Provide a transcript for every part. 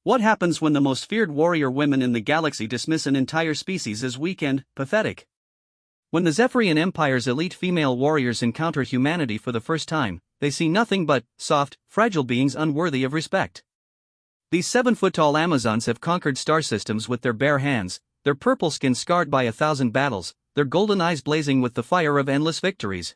What happens when the most feared warrior women in the galaxy dismiss an entire species as weak and pathetic? When the Zephyrian Empire's elite female warriors encounter humanity for the first time, they see nothing but soft, fragile beings unworthy of respect. These 7-foot-tall Amazons have conquered star systems with their bare hands, their purple skin scarred by 1,000 battles, their golden eyes blazing with the fire of endless victories.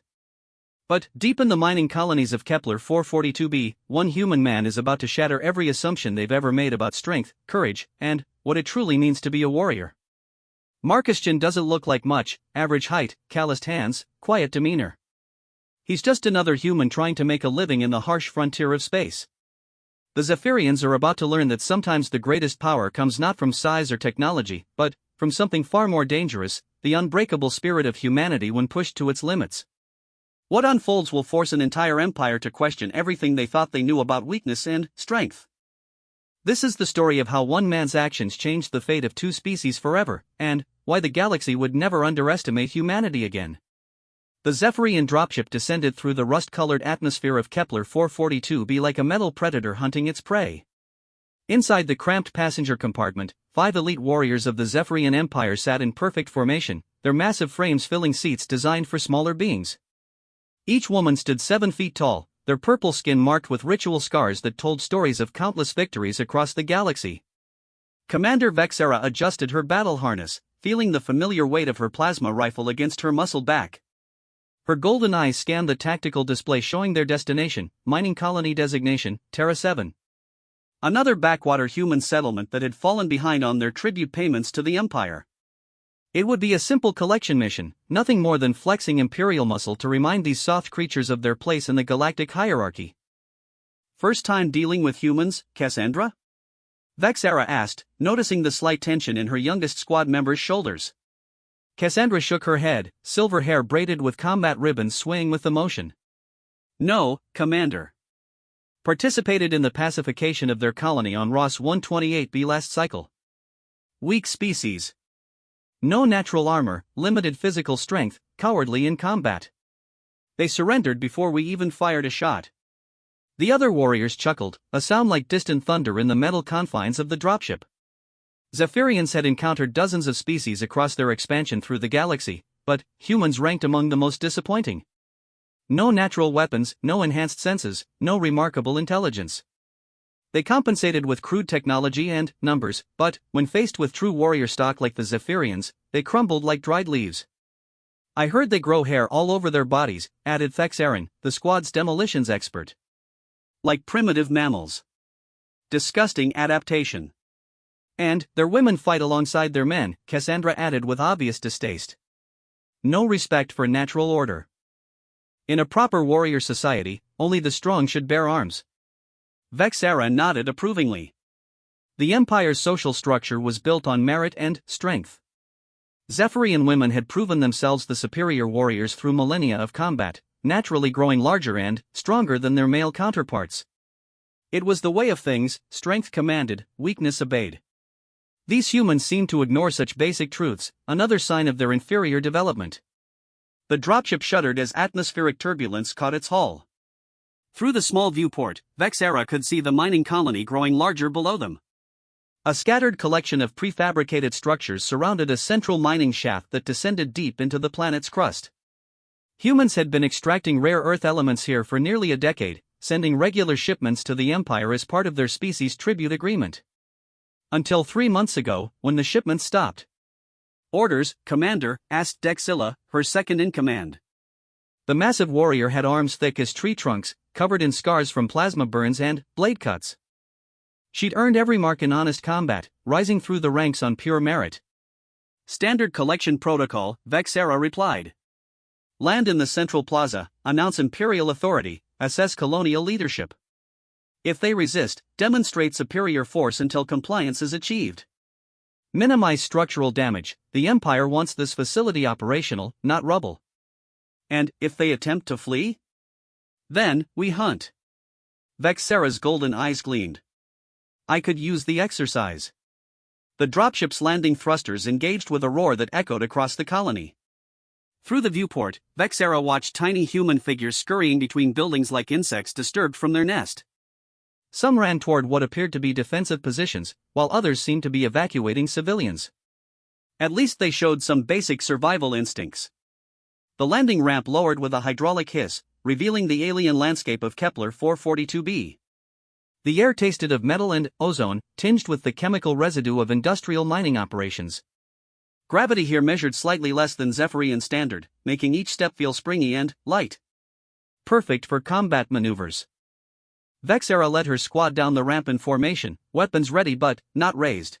But, deep in the mining colonies of Kepler 442b, one human man is about to shatter every assumption they've ever made about strength, courage, and what it truly means to be a warrior. Marcustion doesn't look like much: average height, calloused hands, quiet demeanor. He's just another human trying to make a living in the harsh frontier of space. The Zephyrians are about to learn that sometimes the greatest power comes not from size or technology, but from something far more dangerous: the unbreakable spirit of humanity when pushed to its limits. What unfolds will force an entire empire to question everything they thought they knew about weakness and strength. This is the story of how one man's actions changed the fate of two species forever, and why the galaxy would never underestimate humanity again. The Zephyrian dropship descended through the rust-colored atmosphere of Kepler 442b like a metal predator hunting its prey. Inside the cramped passenger compartment, 5 elite warriors of the Zephyrian Empire sat in perfect formation, their massive frames filling seats designed for smaller beings. Each woman stood 7 feet tall, their purple skin marked with ritual scars that told stories of countless victories across the galaxy. Commander Vexera adjusted her battle harness, feeling the familiar weight of her plasma rifle against her muscled back. Her golden eyes scanned the tactical display showing their destination: mining colony designation, Terra 7. Another backwater human settlement that had fallen behind on their tribute payments to the Empire. It would be a simple collection mission, nothing more than flexing imperial muscle to remind these soft creatures of their place in the galactic hierarchy. First time dealing with humans, Cassandra? Vexera asked, noticing the slight tension in her youngest squad member's shoulders. Cassandra shook her head, silver hair braided with combat ribbons swaying with emotion. No, Commander. Participated in the pacification of their colony on Ross 128b last cycle. Weak species. No natural armor, limited physical strength, cowardly in combat. They surrendered before we even fired a shot. The other warriors chuckled, a sound like distant thunder in the metal confines of the dropship. Zephyrians had encountered dozens of species across their expansion through the galaxy, but humans ranked among the most disappointing. No natural weapons, no enhanced senses, no remarkable intelligence. They compensated with crude technology and numbers, but when faced with true warrior stock like the Zephyrians, they crumbled like dried leaves. I heard they grow hair all over their bodies, added Thexarin, the squad's demolitions expert. Like primitive mammals. Disgusting adaptation. And their women fight alongside their men, Cassandra added with obvious distaste. No respect for natural order. In a proper warrior society, only the strong should bear arms. Vexera nodded approvingly. The Empire's social structure was built on merit and strength. Zephyrian women had proven themselves the superior warriors through millennia of combat, naturally growing larger and stronger than their male counterparts. It was the way of things: strength commanded, weakness obeyed. These humans seemed to ignore such basic truths, another sign of their inferior development. The dropship shuddered as atmospheric turbulence caught its hull. Through the small viewport, Vexera could see the mining colony growing larger below them. A scattered collection of prefabricated structures surrounded a central mining shaft that descended deep into the planet's crust. Humans had been extracting rare earth elements here for nearly a decade, sending regular shipments to the Empire as part of their species' tribute agreement. Until 3 months ago, when the shipments stopped. Orders, Commander, asked Dexilla, her second-in-command. The massive warrior had arms thick as tree trunks, covered in scars from plasma burns and blade cuts. She'd earned every mark in honest combat, rising through the ranks on pure merit. Standard collection protocol, Vexera replied. Land in the central plaza, announce imperial authority, assess colonial leadership. If they resist, demonstrate superior force until compliance is achieved. Minimize structural damage. The Empire wants this facility operational, not rubble. And if they attempt to flee? Then, we hunt. Vexera's golden eyes gleamed. I could use the exercise. The dropship's landing thrusters engaged with a roar that echoed across the colony. Through the viewport, Vexera watched tiny human figures scurrying between buildings like insects disturbed from their nest. Some ran toward what appeared to be defensive positions, while others seemed to be evacuating civilians. At least they showed some basic survival instincts. The landing ramp lowered with a hydraulic hiss, revealing the alien landscape of Kepler 442b. The air tasted of metal and ozone, tinged with the chemical residue of industrial mining operations. Gravity here measured slightly less than Zephyrian standard, making each step feel springy and light. Perfect for combat maneuvers. Vexera led her squad down the ramp in formation, weapons ready but not raised.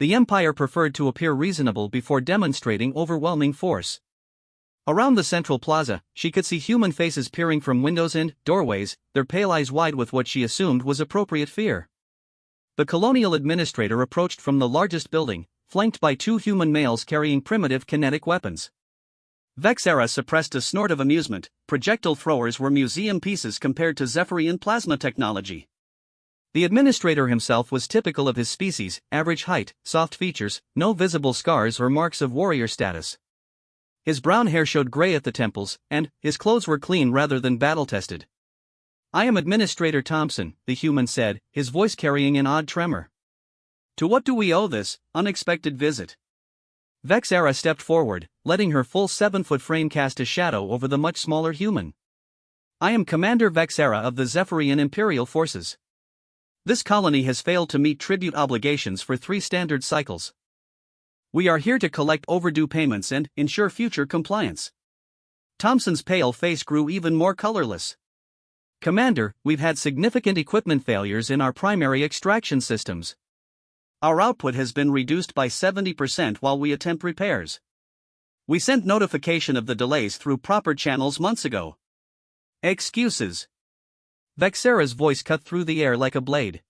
The Empire preferred to appear reasonable before demonstrating overwhelming force. Around the central plaza, she could see human faces peering from windows and doorways, their pale eyes wide with what she assumed was appropriate fear. The colonial administrator approached from the largest building, flanked by two human males carrying primitive kinetic weapons. Vexera suppressed a snort of amusement. Projectile throwers were museum pieces compared to Zephyrian plasma technology. The administrator himself was typical of his species: average height, soft features, no visible scars or marks of warrior status. His brown hair showed gray at the temples, and his clothes were clean rather than battle-tested. "I am Administrator Thompson," the human said, his voice carrying an odd tremor. "To what do we owe this unexpected visit?" Vexera stepped forward, letting her full 7-foot frame cast a shadow over the much smaller human. "I am Commander Vexera of the Zephyrian Imperial Forces. This colony has failed to meet tribute obligations for 3 standard cycles. We are here to collect overdue payments and ensure future compliance." Thompson's pale face grew even more colorless. "Commander, we've had significant equipment failures in our primary extraction systems. Our output has been reduced by 70% while we attempt repairs. We sent notification of the delays through proper channels months ago." "Excuses." Vexera's voice cut through the air like a blade.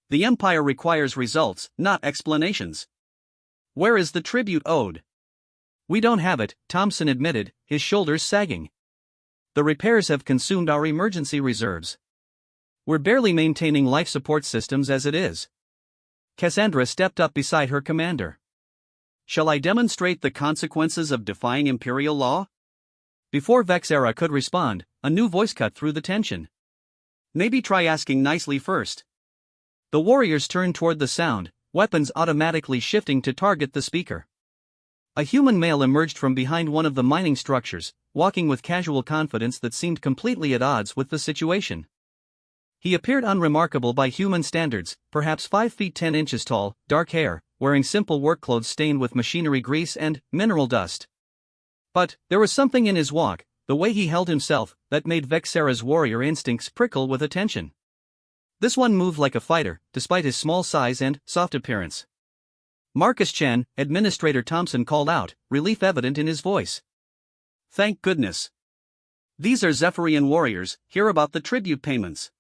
"The Empire requires results, not explanations. Where is the tribute owed?" "We don't have it," Thompson admitted, his shoulders sagging. "The repairs have consumed our emergency reserves. We're barely maintaining life support systems as it is." Cassandra stepped up beside her commander. "Shall I demonstrate the consequences of defying Imperial law?" Before Vexera could respond, a new voice cut through the tension. "Maybe try asking nicely first." The warriors turned toward the sound, weapons automatically shifting to target the speaker. A human male emerged from behind one of the mining structures, walking with casual confidence that seemed completely at odds with the situation. He appeared unremarkable by human standards, perhaps 5 feet 10 inches tall, dark hair, wearing simple work clothes stained with machinery grease and mineral dust. But there was something in his walk, the way he held himself, that made Vexera's warrior instincts prickle with attention. This one moved like a fighter, despite his small size and soft appearance. "Marcus Chen," Administrator Thompson called out, relief evident in his voice. "Thank goodness. These are Zephyrian warriors. Hear about the tribute payments."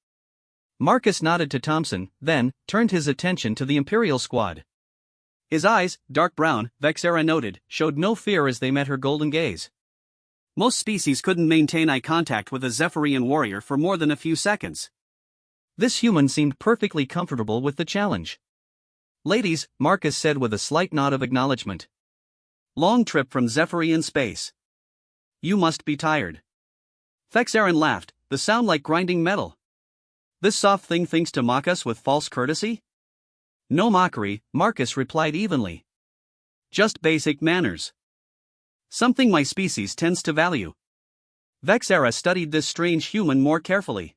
Marcus nodded to Thompson, then turned his attention to the Imperial squad. His eyes, dark brown, Vexera noted, showed no fear as they met her golden gaze. Most species couldn't maintain eye contact with a Zephyrian warrior for more than a few seconds. This human seemed perfectly comfortable with the challenge. "Ladies," Marcus said with a slight nod of acknowledgement. "Long trip from Zephyrian space. You must be tired." Vexera laughed, the sound like grinding metal. "This soft thing thinks to mock us with false courtesy?" "No mockery," Marcus replied evenly. "Just basic manners. Something my species tends to value." Vexera studied this strange human more carefully.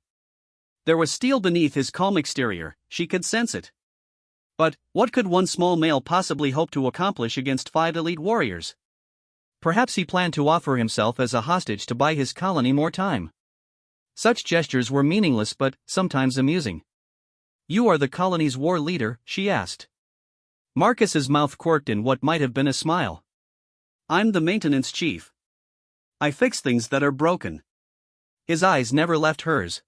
There was steel beneath his calm exterior, she could sense it. But what could one small male possibly hope to accomplish against 5 elite warriors? Perhaps he planned to offer himself as a hostage to buy his colony more time. Such gestures were meaningless but sometimes amusing. "You are the colony's war leader?" she asked. Marcus's mouth quirked in what might have been a smile. "I'm the maintenance chief. I fix things that are broken." His eyes never left hers.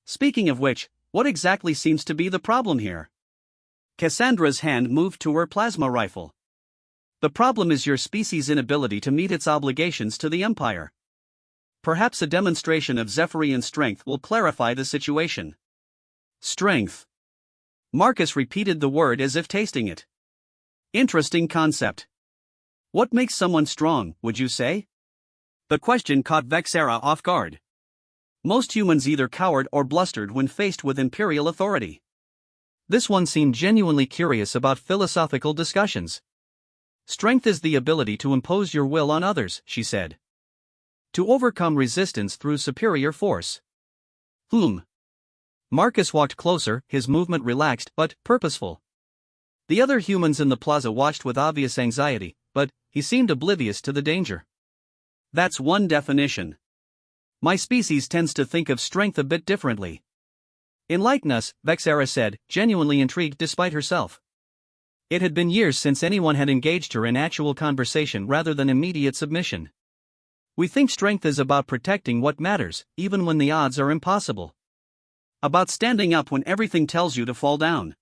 "Speaking of which, what exactly seems to be the problem here?" Cassandra's hand moved to her plasma rifle. "The problem is your species' inability to meet its obligations to the Empire. Perhaps a demonstration of Zephyrian strength will clarify the situation." "Strength." Marcus repeated the word as if tasting it. "Interesting concept. What makes someone strong, would you say?" The question caught Vexera off guard. Most humans either cowered or blustered when faced with imperial authority. This one seemed genuinely curious about philosophical discussions. Strength is the ability to impose your will on others, she said. To overcome resistance through superior force. Marcus walked closer, his movement relaxed but purposeful. The other humans in the plaza watched with obvious anxiety, but he seemed oblivious to the danger. That's one definition. My species tends to think of strength a bit differently. Enlighten us, Vexera said, genuinely intrigued despite herself. It had been years since anyone had engaged her in actual conversation rather than immediate submission. We think strength is about protecting what matters, even when the odds are impossible. About standing up when everything tells you to fall down.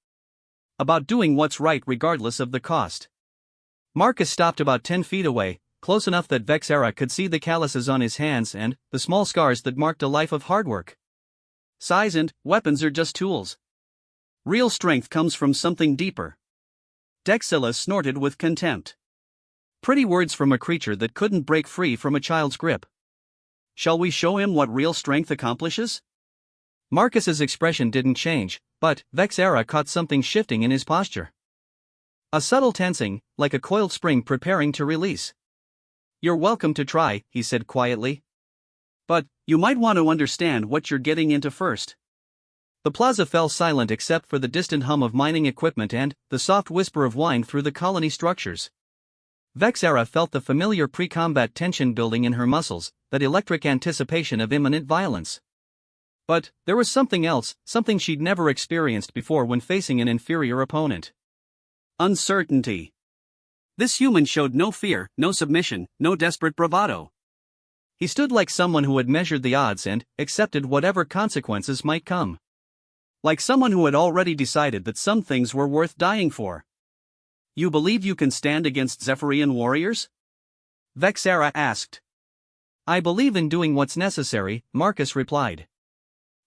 About doing what's right regardless of the cost. Marcus stopped about 10 feet away, close enough that Vexera could see the calluses on his hands and the small scars that marked a life of hard work. Size and weapons are just tools. Real strength comes from something deeper. Dexilla snorted with contempt. Pretty words from a creature that couldn't break free from a child's grip. Shall we show him what real strength accomplishes? Marcus's expression didn't change, but Vexera caught something shifting in his posture. A subtle tensing, like a coiled spring preparing to release. You're welcome to try, he said quietly. But you might want to understand what you're getting into first. The plaza fell silent except for the distant hum of mining equipment and the soft whisper of whine through the colony structures. Vexera felt the familiar pre-combat tension building in her muscles, that electric anticipation of imminent violence. But there was something else, something she'd never experienced before when facing an inferior opponent. Uncertainty. This human showed no fear, no submission, no desperate bravado. He stood like someone who had measured the odds and accepted whatever consequences might come. Like someone who had already decided that some things were worth dying for. You believe you can stand against Zephyrian warriors? Vexera asked. I believe in doing what's necessary, Marcus replied.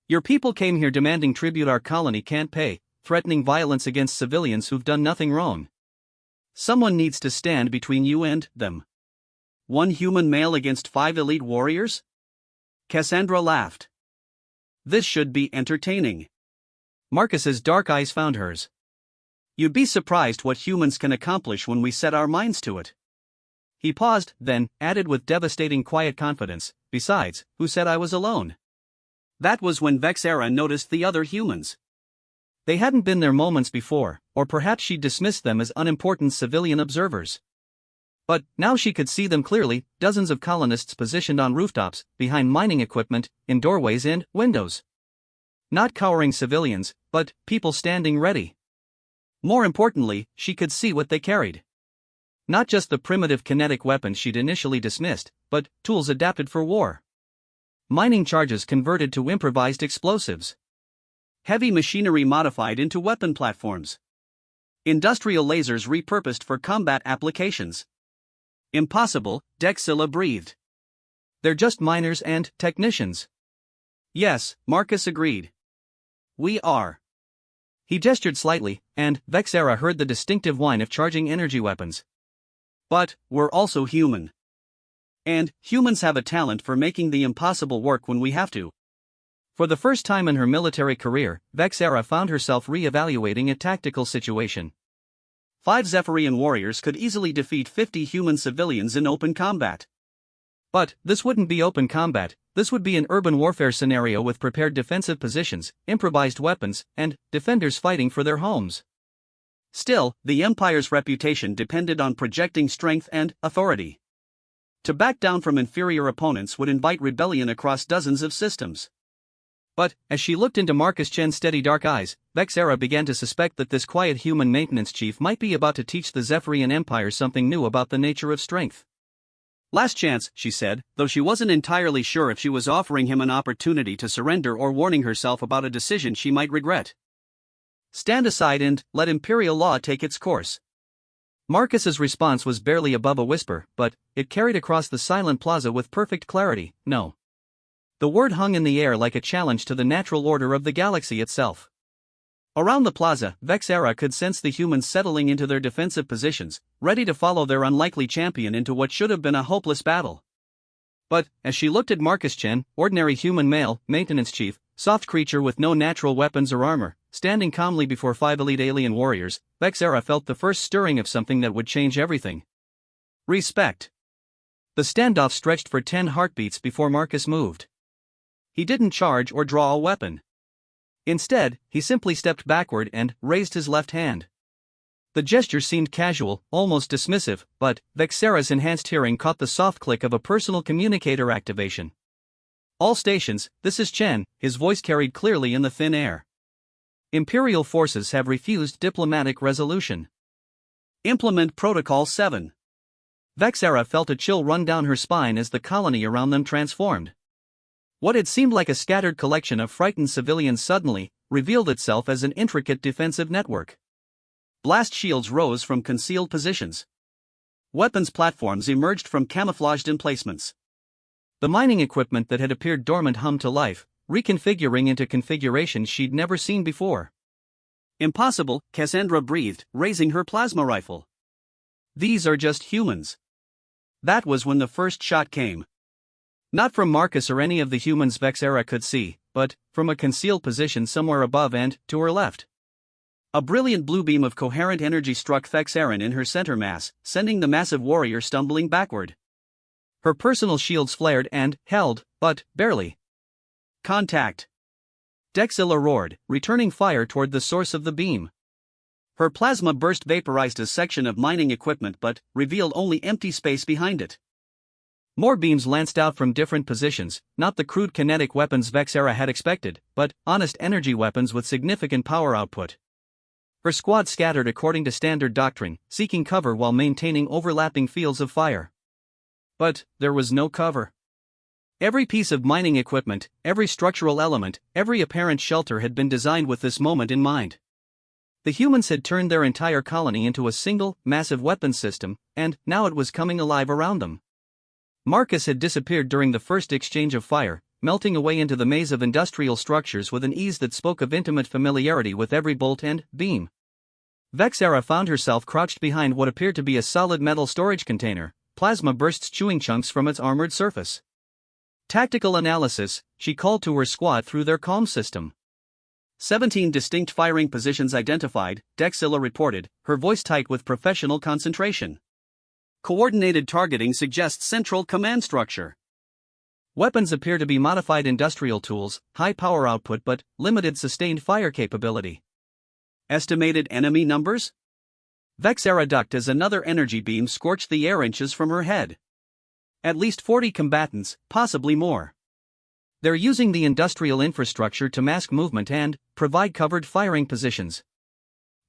Your people came here demanding tribute our colony can't pay, threatening violence against civilians who've done nothing wrong. Someone needs to stand between you and them. One human male against 5 elite warriors? Cassandra laughed. This should be entertaining. Marcus's dark eyes found hers. You'd be surprised what humans can accomplish when we set our minds to it. He paused, then added with devastating quiet confidence, besides, who said I was alone? That was when Vexera noticed the other humans. They hadn't been there moments before, or perhaps she'd dismissed them as unimportant civilian observers. But now she could see them clearly, dozens of colonists positioned on rooftops, behind mining equipment, in doorways and windows. Not cowering civilians, but people standing ready. More importantly, she could see what they carried. Not just the primitive kinetic weapons she'd initially dismissed, but tools adapted for war. Mining charges converted to improvised explosives. Heavy machinery modified into weapon platforms. Industrial lasers repurposed for combat applications. Impossible, Dexilla breathed. They're just miners and technicians. Yes, Marcus agreed. We are. He gestured slightly, and Vexera heard the distinctive whine of charging energy weapons. But we're also human. And humans have a talent for making the impossible work when we have to. For the first time in her military career, Vexera found herself re-evaluating a tactical situation. 5 Zephyrian warriors could easily defeat 50 human civilians in open combat. But this wouldn't be open combat, this would be an urban warfare scenario with prepared defensive positions, improvised weapons, and defenders fighting for their homes. Still, the Empire's reputation depended on projecting strength and authority. To back down from inferior opponents would invite rebellion across dozens of systems. But, as she looked into Marcus Chen's steady dark eyes, Vexera began to suspect that this quiet human maintenance chief might be about to teach the Zephyrian Empire something new about the nature of strength. Last chance, she said, though she wasn't entirely sure if she was offering him an opportunity to surrender or warning herself about a decision she might regret. Stand aside and let Imperial law take its course. Marcus's response was barely above a whisper, but it carried across the silent plaza with perfect clarity, no. The word hung in the air like a challenge to the natural order of the galaxy itself. Around the plaza, Vexera could sense the humans settling into their defensive positions, ready to follow their unlikely champion into what should have been a hopeless battle. But, as she looked at Marcus Chen, ordinary human male, maintenance chief, soft creature with no natural weapons or armor, standing calmly before 5 elite alien warriors, Vexera felt the first stirring of something that would change everything. Respect. The standoff stretched for 10 heartbeats before Marcus moved. He didn't charge or draw a weapon. Instead, he simply stepped backward and raised his left hand. The gesture seemed casual, almost dismissive, but Vexera's enhanced hearing caught the soft click of a personal communicator activation. All stations, this is Chen, his voice carried clearly in the thin air. Imperial forces have refused diplomatic resolution. Implement Protocol 7. Vexera felt a chill run down her spine as the colony around them transformed. What had seemed like a scattered collection of frightened civilians suddenly revealed itself as an intricate defensive network. Blast shields rose from concealed positions. Weapons platforms emerged from camouflaged emplacements. The mining equipment that had appeared dormant hummed to life, reconfiguring into configurations she'd never seen before. Impossible, Cassandra breathed, raising her plasma rifle. These are just humans. That was when the first shot came. Not from Marcus or any of the humans Vexera could see, but from a concealed position somewhere above and to her left. A brilliant blue beam of coherent energy struck Vexera in her center mass, sending the massive warrior stumbling backward. Her personal shields flared and held, but barely. Contact! Dexilla roared, returning fire toward the source of the beam. Her plasma burst vaporized a section of mining equipment but revealed only empty space behind it. More beams lanced out from different positions, not the crude kinetic weapons Vexera had expected, but honest energy weapons with significant power output. Her squad scattered according to standard doctrine, seeking cover while maintaining overlapping fields of fire. But there was no cover. Every piece of mining equipment, every structural element, every apparent shelter had been designed with this moment in mind. The humans had turned their entire colony into a single, massive weapons system, and now it was coming alive around them. Marcus had disappeared during the first exchange of fire, melting away into the maze of industrial structures with an ease that spoke of intimate familiarity with every bolt and beam. Vexera found herself crouched behind what appeared to be a solid metal storage container, plasma bursts chewing chunks from its armored surface. Tactical analysis, she called to her squad through their comm system. 17 distinct firing positions identified, Dexilla reported, her voice tight with professional concentration. Coordinated targeting suggests central command structure. Weapons appear to be modified industrial tools, high power output but limited sustained fire capability. Estimated enemy numbers? Vexera ducked as another energy beam scorched the air inches from her head. At least 40 combatants, possibly more. They're using the industrial infrastructure to mask movement and provide covered firing positions.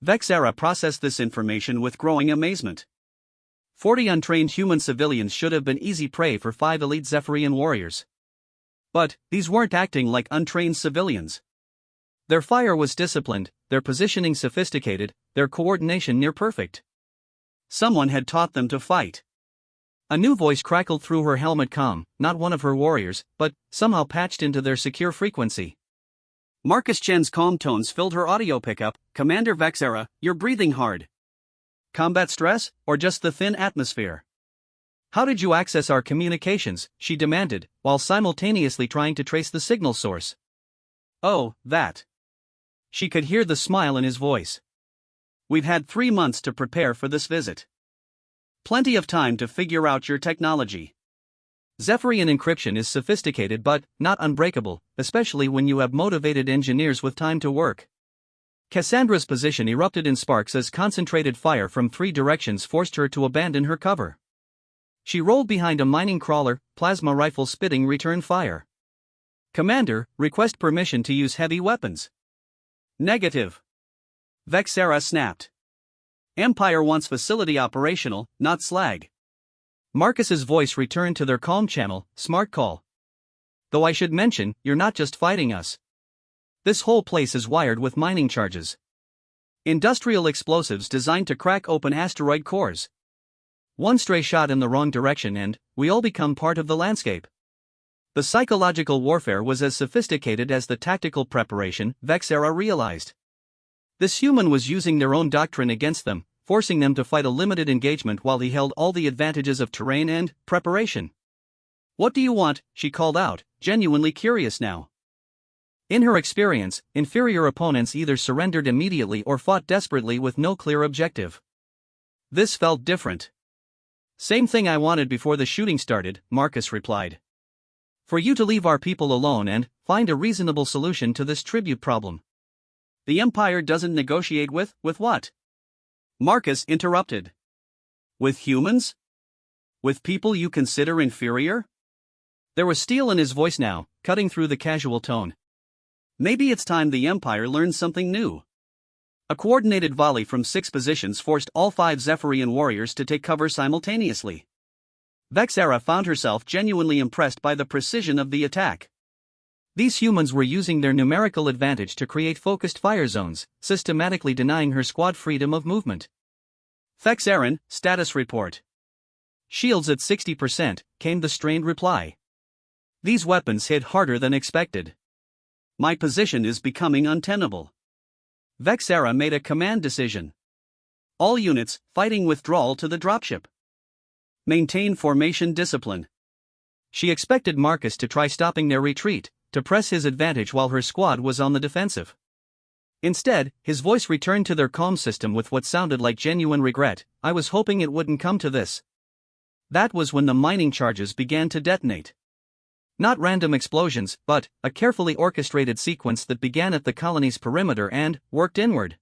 Vexera processed this information with growing amazement. 40 untrained human civilians should have been easy prey for 5 elite Zephyrian warriors. But these weren't acting like untrained civilians. Their fire was disciplined, their positioning sophisticated, their coordination near perfect. Someone had taught them to fight. A new voice crackled through her helmet comm, not one of her warriors, but somehow patched into their secure frequency. Marcus Chen's calm tones filled her audio pickup. Commander Vexera, you're breathing hard. Combat stress, or just the thin atmosphere? How did you access our communications? She demanded, while simultaneously trying to trace the signal source. Oh, that. She could hear the smile in his voice. We've had 3 months to prepare for this visit. Plenty of time to figure out your technology. Zephyrian encryption is sophisticated but not unbreakable, especially when you have motivated engineers with time to work. Cassandra's position erupted in sparks as concentrated fire from 3 directions forced her to abandon her cover. She rolled behind a mining crawler, plasma rifle spitting return fire. Commander, request permission to use heavy weapons. Negative. Vexera snapped. Empire wants facility operational, not slag. Marcus's voice returned to their calm channel, smart call. Though I should mention, you're not just fighting us. This whole place is wired with mining charges. Industrial explosives designed to crack open asteroid cores. One stray shot in the wrong direction and we all become part of the landscape. The psychological warfare was as sophisticated as the tactical preparation, Vexera realized. This human was using their own doctrine against them, forcing them to fight a limited engagement while he held all the advantages of terrain and preparation. What do you want? She called out, genuinely curious now. In her experience, inferior opponents either surrendered immediately or fought desperately with no clear objective. This felt different. Same thing I wanted before the shooting started, Marcus replied. For you to leave our people alone and find a reasonable solution to this tribute problem. The Empire doesn't negotiate with what? Marcus interrupted. With humans? With people you consider inferior? There was steel in his voice now, cutting through the casual tone. Maybe it's time the Empire learned something new. A coordinated volley from 6 positions forced all 5 Zephyrian warriors to take cover simultaneously. Vexera found herself genuinely impressed by the precision of the attack. These humans were using their numerical advantage to create focused fire zones, systematically denying her squad freedom of movement. Vexerin, status report. Shields at 60%, came the strained reply. These weapons hit harder than expected. My position is becoming untenable. Vexera made a command decision. All units, fighting withdrawal to the dropship. Maintain formation discipline. She expected Marcus to try stopping their retreat, to press his advantage while her squad was on the defensive. Instead, his voice returned to their comm system with what sounded like genuine regret. I was hoping it wouldn't come to this. That was when the mining charges began to detonate. Not random explosions, but a carefully orchestrated sequence that began at the colony's perimeter and worked inward.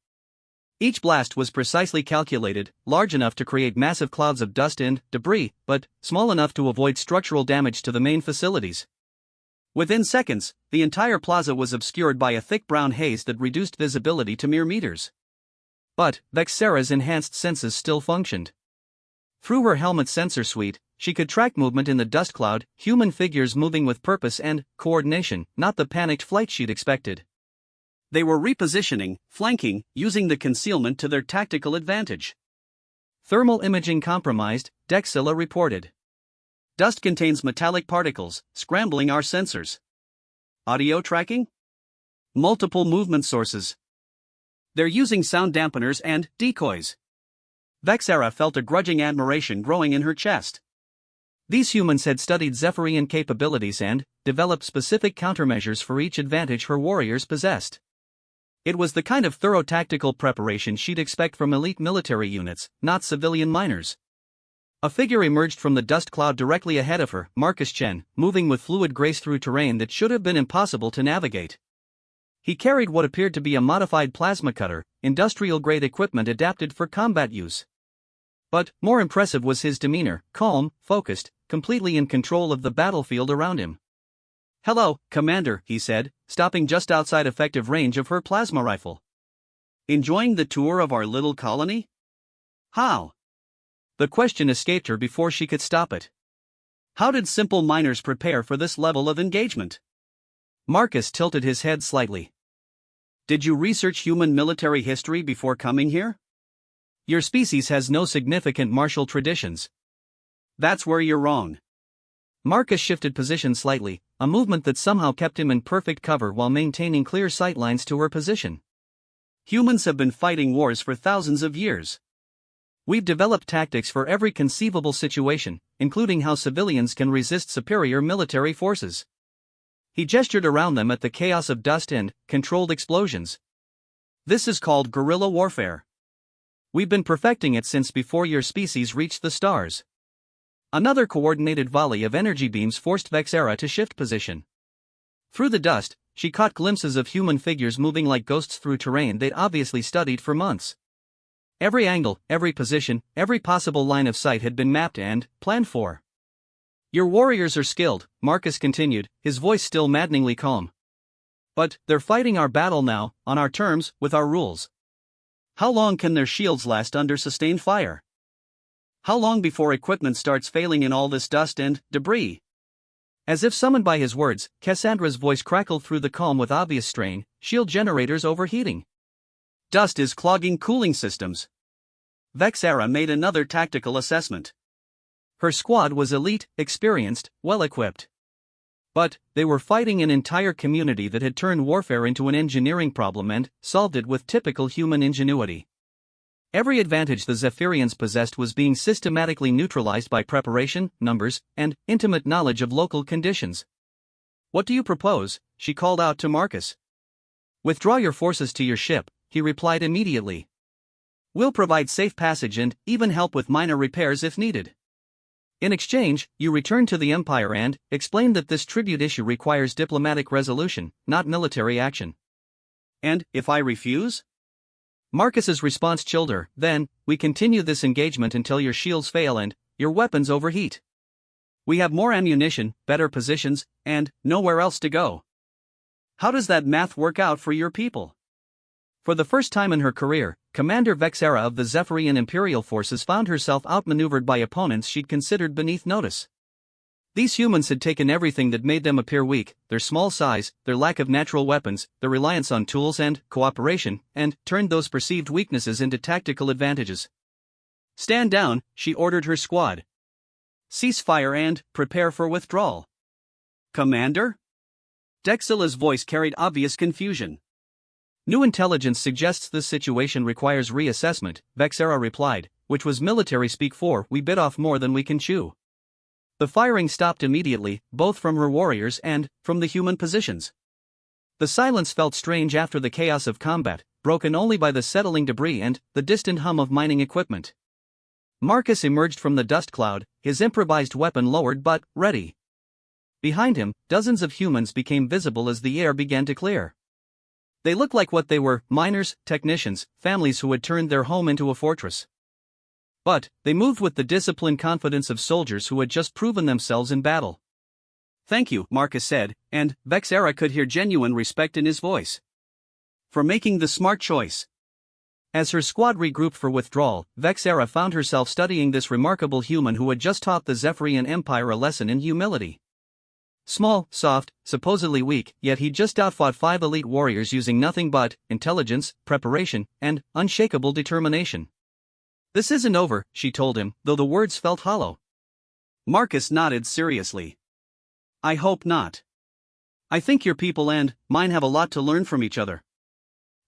Each blast was precisely calculated, large enough to create massive clouds of dust and debris, but small enough to avoid structural damage to the main facilities. Within seconds, the entire plaza was obscured by a thick brown haze that reduced visibility to mere meters. But Vexera's enhanced senses still functioned. Through her helmet sensor suite, she could track movement in the dust cloud, human figures moving with purpose and coordination, not the panicked flight she'd expected. They were repositioning, flanking, using the concealment to their tactical advantage. Thermal imaging compromised, Dexilla reported. Dust contains metallic particles, scrambling our sensors. Audio tracking? Multiple movement sources. They're using sound dampeners and decoys. Vexera felt a grudging admiration growing in her chest. These humans had studied Zephyrian capabilities and developed specific countermeasures for each advantage her warriors possessed. It was the kind of thorough tactical preparation she'd expect from elite military units, not civilian miners. A figure emerged from the dust cloud directly ahead of her, Marcus Chen, moving with fluid grace through terrain that should have been impossible to navigate. He carried what appeared to be a modified plasma cutter, industrial-grade equipment adapted for combat use. But more impressive was his demeanor, calm, focused, completely in control of the battlefield around him. Hello, Commander, he said, stopping just outside effective range of her plasma rifle. Enjoying the tour of our little colony? How? The question escaped her before she could stop it. How did simple miners prepare for this level of engagement? Marcus tilted his head slightly. Did you research human military history before coming here? Your species has no significant martial traditions. That's where you're wrong. Marcus shifted position slightly, a movement that somehow kept him in perfect cover while maintaining clear sightlines to her position. Humans have been fighting wars for thousands of years. We've developed tactics for every conceivable situation, including how civilians can resist superior military forces. He gestured around them at the chaos of dust and controlled explosions. This is called guerrilla warfare. We've been perfecting it since before your species reached the stars. Another coordinated volley of energy beams forced Vexera to shift position. Through the dust, she caught glimpses of human figures moving like ghosts through terrain they'd obviously studied for months. Every angle, every position, every possible line of sight had been mapped and planned for. Your warriors are skilled, Marcus continued, his voice still maddeningly calm. But they're fighting our battle now, on our terms, with our rules. How long can their shields last under sustained fire? How long before equipment starts failing in all this dust and debris? As if summoned by his words, Cassandra's voice crackled through the calm with obvious strain, shield generators overheating. Dust is clogging cooling systems. Vexera made another tactical assessment. Her squad was elite, experienced, well-equipped. But they were fighting an entire community that had turned warfare into an engineering problem and solved it with typical human ingenuity. Every advantage the Zephyrians possessed was being systematically neutralized by preparation, numbers, and intimate knowledge of local conditions. "What do you propose?" she called out to Marcus. "Withdraw your forces to your ship," he replied immediately. "We'll provide safe passage and even help with minor repairs if needed. In exchange, you return to the Empire and explain that this tribute issue requires diplomatic resolution, not military action." "And if I refuse?" Marcus's response chilled her. "Then, we continue this engagement until your shields fail and your weapons overheat. We have more ammunition, better positions, and nowhere else to go. How does that math work out for your people?" For the first time in her career, Commander Vexera of the Zephyrian Imperial Forces found herself outmaneuvered by opponents she'd considered beneath notice. These humans had taken everything that made them appear weak, their small size, their lack of natural weapons, their reliance on tools and cooperation, and turned those perceived weaknesses into tactical advantages. "Stand down," she ordered her squad. "Cease fire and prepare for withdrawal." "Commander?" Dexilla's voice carried obvious confusion. "New intelligence suggests this situation requires reassessment," Vexera replied, which was military speak for "we bit off more than we can chew." The firing stopped immediately, both from her warriors and from the human positions. The silence felt strange after the chaos of combat, broken only by the settling debris and the distant hum of mining equipment. Marcus emerged from the dust cloud, his improvised weapon lowered but ready. Behind him, dozens of humans became visible as the air began to clear. They looked like what they were: miners, technicians, families who had turned their home into a fortress. But they moved with the disciplined confidence of soldiers who had just proven themselves in battle. "Thank you," Marcus said, and Vexera could hear genuine respect in his voice. "For making the smart choice." As her squad regrouped for withdrawal, Vexera found herself studying this remarkable human who had just taught the Zephyrian Empire a lesson in humility. Small, soft, supposedly weak, yet he'd just outfought 5 elite warriors using nothing but intelligence, preparation, and unshakable determination. "This isn't over," she told him, though the words felt hollow. Marcus nodded seriously. "I hope not. I think your people and mine have a lot to learn from each other.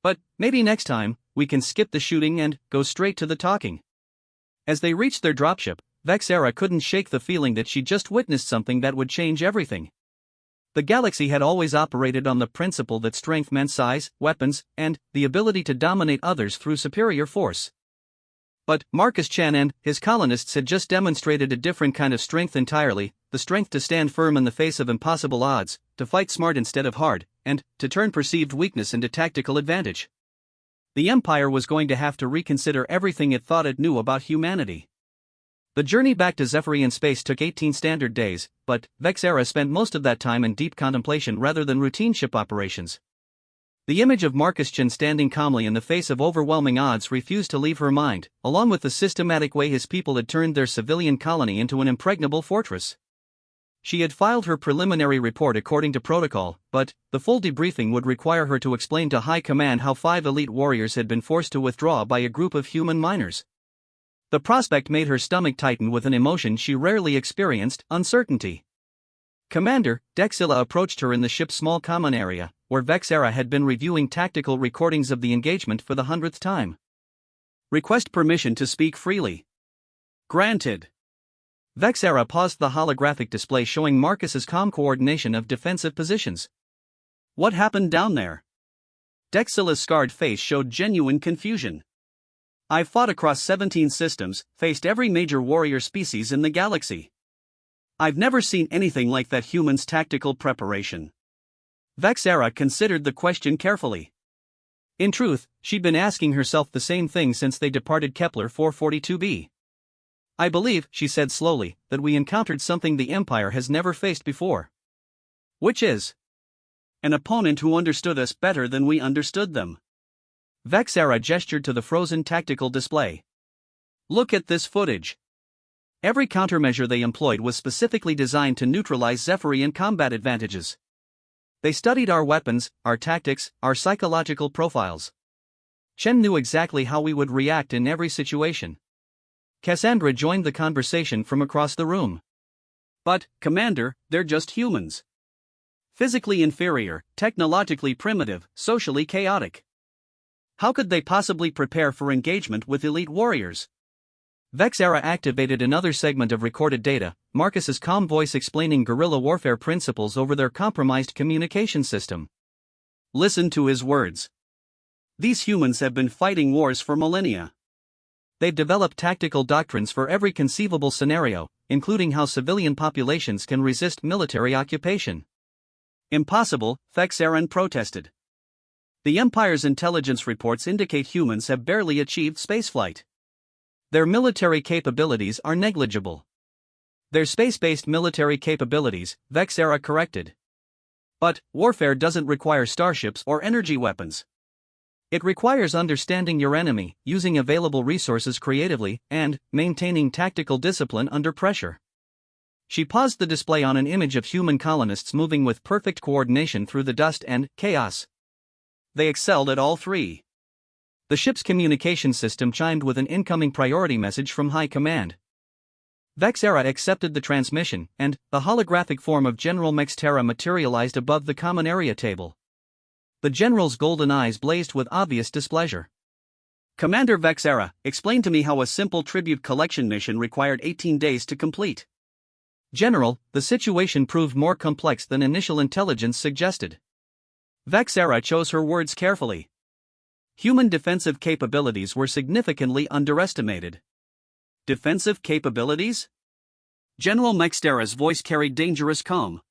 But maybe next time, we can skip the shooting and go straight to the talking." As they reached their dropship, Vexera couldn't shake the feeling that she'd just witnessed something that would change everything. The galaxy had always operated on the principle that strength meant size, weapons, and the ability to dominate others through superior force. But Marcus Chen and his colonists had just demonstrated a different kind of strength entirely: the strength to stand firm in the face of impossible odds, to fight smart instead of hard, and to turn perceived weakness into tactical advantage. The Empire was going to have to reconsider everything it thought it knew about humanity. The journey back to Zephyrian space took 18 standard days, but Vexera spent most of that time in deep contemplation rather than routine ship operations. The image of Marcus Chen standing calmly in the face of overwhelming odds refused to leave her mind, along with the systematic way his people had turned their civilian colony into an impregnable fortress. She had filed her preliminary report according to protocol, but the full debriefing would require her to explain to High Command how 5 elite warriors had been forced to withdraw by a group of human miners. The prospect made her stomach tighten with an emotion she rarely experienced: uncertainty. Commander Dexilla approached her in the ship's small common area, where Vexera had been reviewing tactical recordings of the engagement for the 100th time. "Request permission to speak freely." "Granted." Vexera paused the holographic display showing Marcus's calm coordination of defensive positions. "What happened down there?" Dexilla's scarred face showed genuine confusion. "I've fought across 17 systems, faced every major warrior species in the galaxy. I've never seen anything like that human's tactical preparation." Vexera considered the question carefully. In truth, she'd been asking herself the same thing since they departed Kepler 442b. "I believe," she said slowly, "that we encountered something the Empire has never faced before." "Which is?" "An opponent who understood us better than we understood them." Vexera gestured to the frozen tactical display. "Look at this footage." Every countermeasure they employed was specifically designed to neutralize Zephyrian combat advantages. They studied our weapons, our tactics, our psychological profiles. Chen knew exactly how we would react in every situation. Cassandra joined the conversation from across the room. "But, Commander, they're just humans. Physically inferior, technologically primitive, socially chaotic. How could they possibly prepare for engagement with elite warriors? Vexera activated another segment of recorded data, Marcus's calm voice explaining guerrilla warfare principles over their compromised communication system. Listen to his words. These humans have been fighting wars for millennia. They've developed tactical doctrines for every conceivable scenario, including how civilian populations can resist military occupation. Impossible, Vexera protested. The Empire's intelligence reports indicate humans have barely achieved spaceflight. Their military capabilities are negligible. Their space-based military capabilities, Vexera corrected. But warfare doesn't require starships or energy weapons. It requires understanding your enemy, using available resources creatively, and maintaining tactical discipline under pressure. She paused the display on an image of human colonists moving with perfect coordination through the dust and chaos. They excelled at all three. The ship's communication system chimed with an incoming priority message from High Command. Vexera accepted the transmission, and the holographic form of General Mextera materialized above the common area table. The general's golden eyes blazed with obvious displeasure. Commander Vexera, explain to me how a simple tribute collection mission required 18 days to complete. General, the situation proved more complex than initial intelligence suggested. Vexera chose her words carefully. Human defensive capabilities were significantly underestimated. Defensive capabilities? General Mextera's voice carried dangerous calm.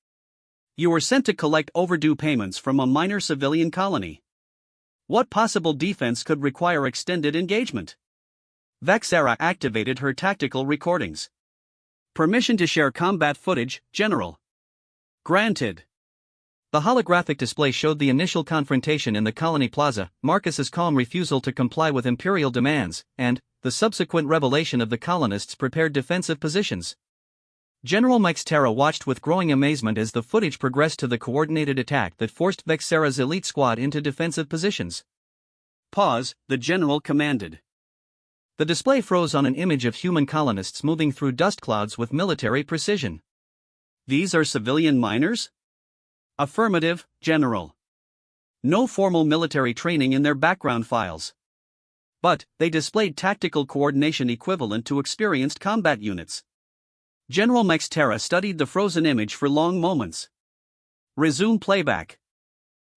You were sent to collect overdue payments from a minor civilian colony. What possible defense could require extended engagement? Vexera activated her tactical recordings. Permission to share combat footage, General. Granted. The holographic display showed the initial confrontation in the colony plaza, Marcus's calm refusal to comply with Imperial demands, and the subsequent revelation of the colonists' prepared defensive positions. General Mextera watched with growing amazement as the footage progressed to the coordinated attack that forced Vexera's elite squad into defensive positions. Pause, the general commanded. The display froze on an image of human colonists moving through dust clouds with military precision. These are civilian miners? Affirmative, General. No formal military training in their background files. But they displayed tactical coordination equivalent to experienced combat units. General Mextera studied the frozen image for long moments. Resume playback.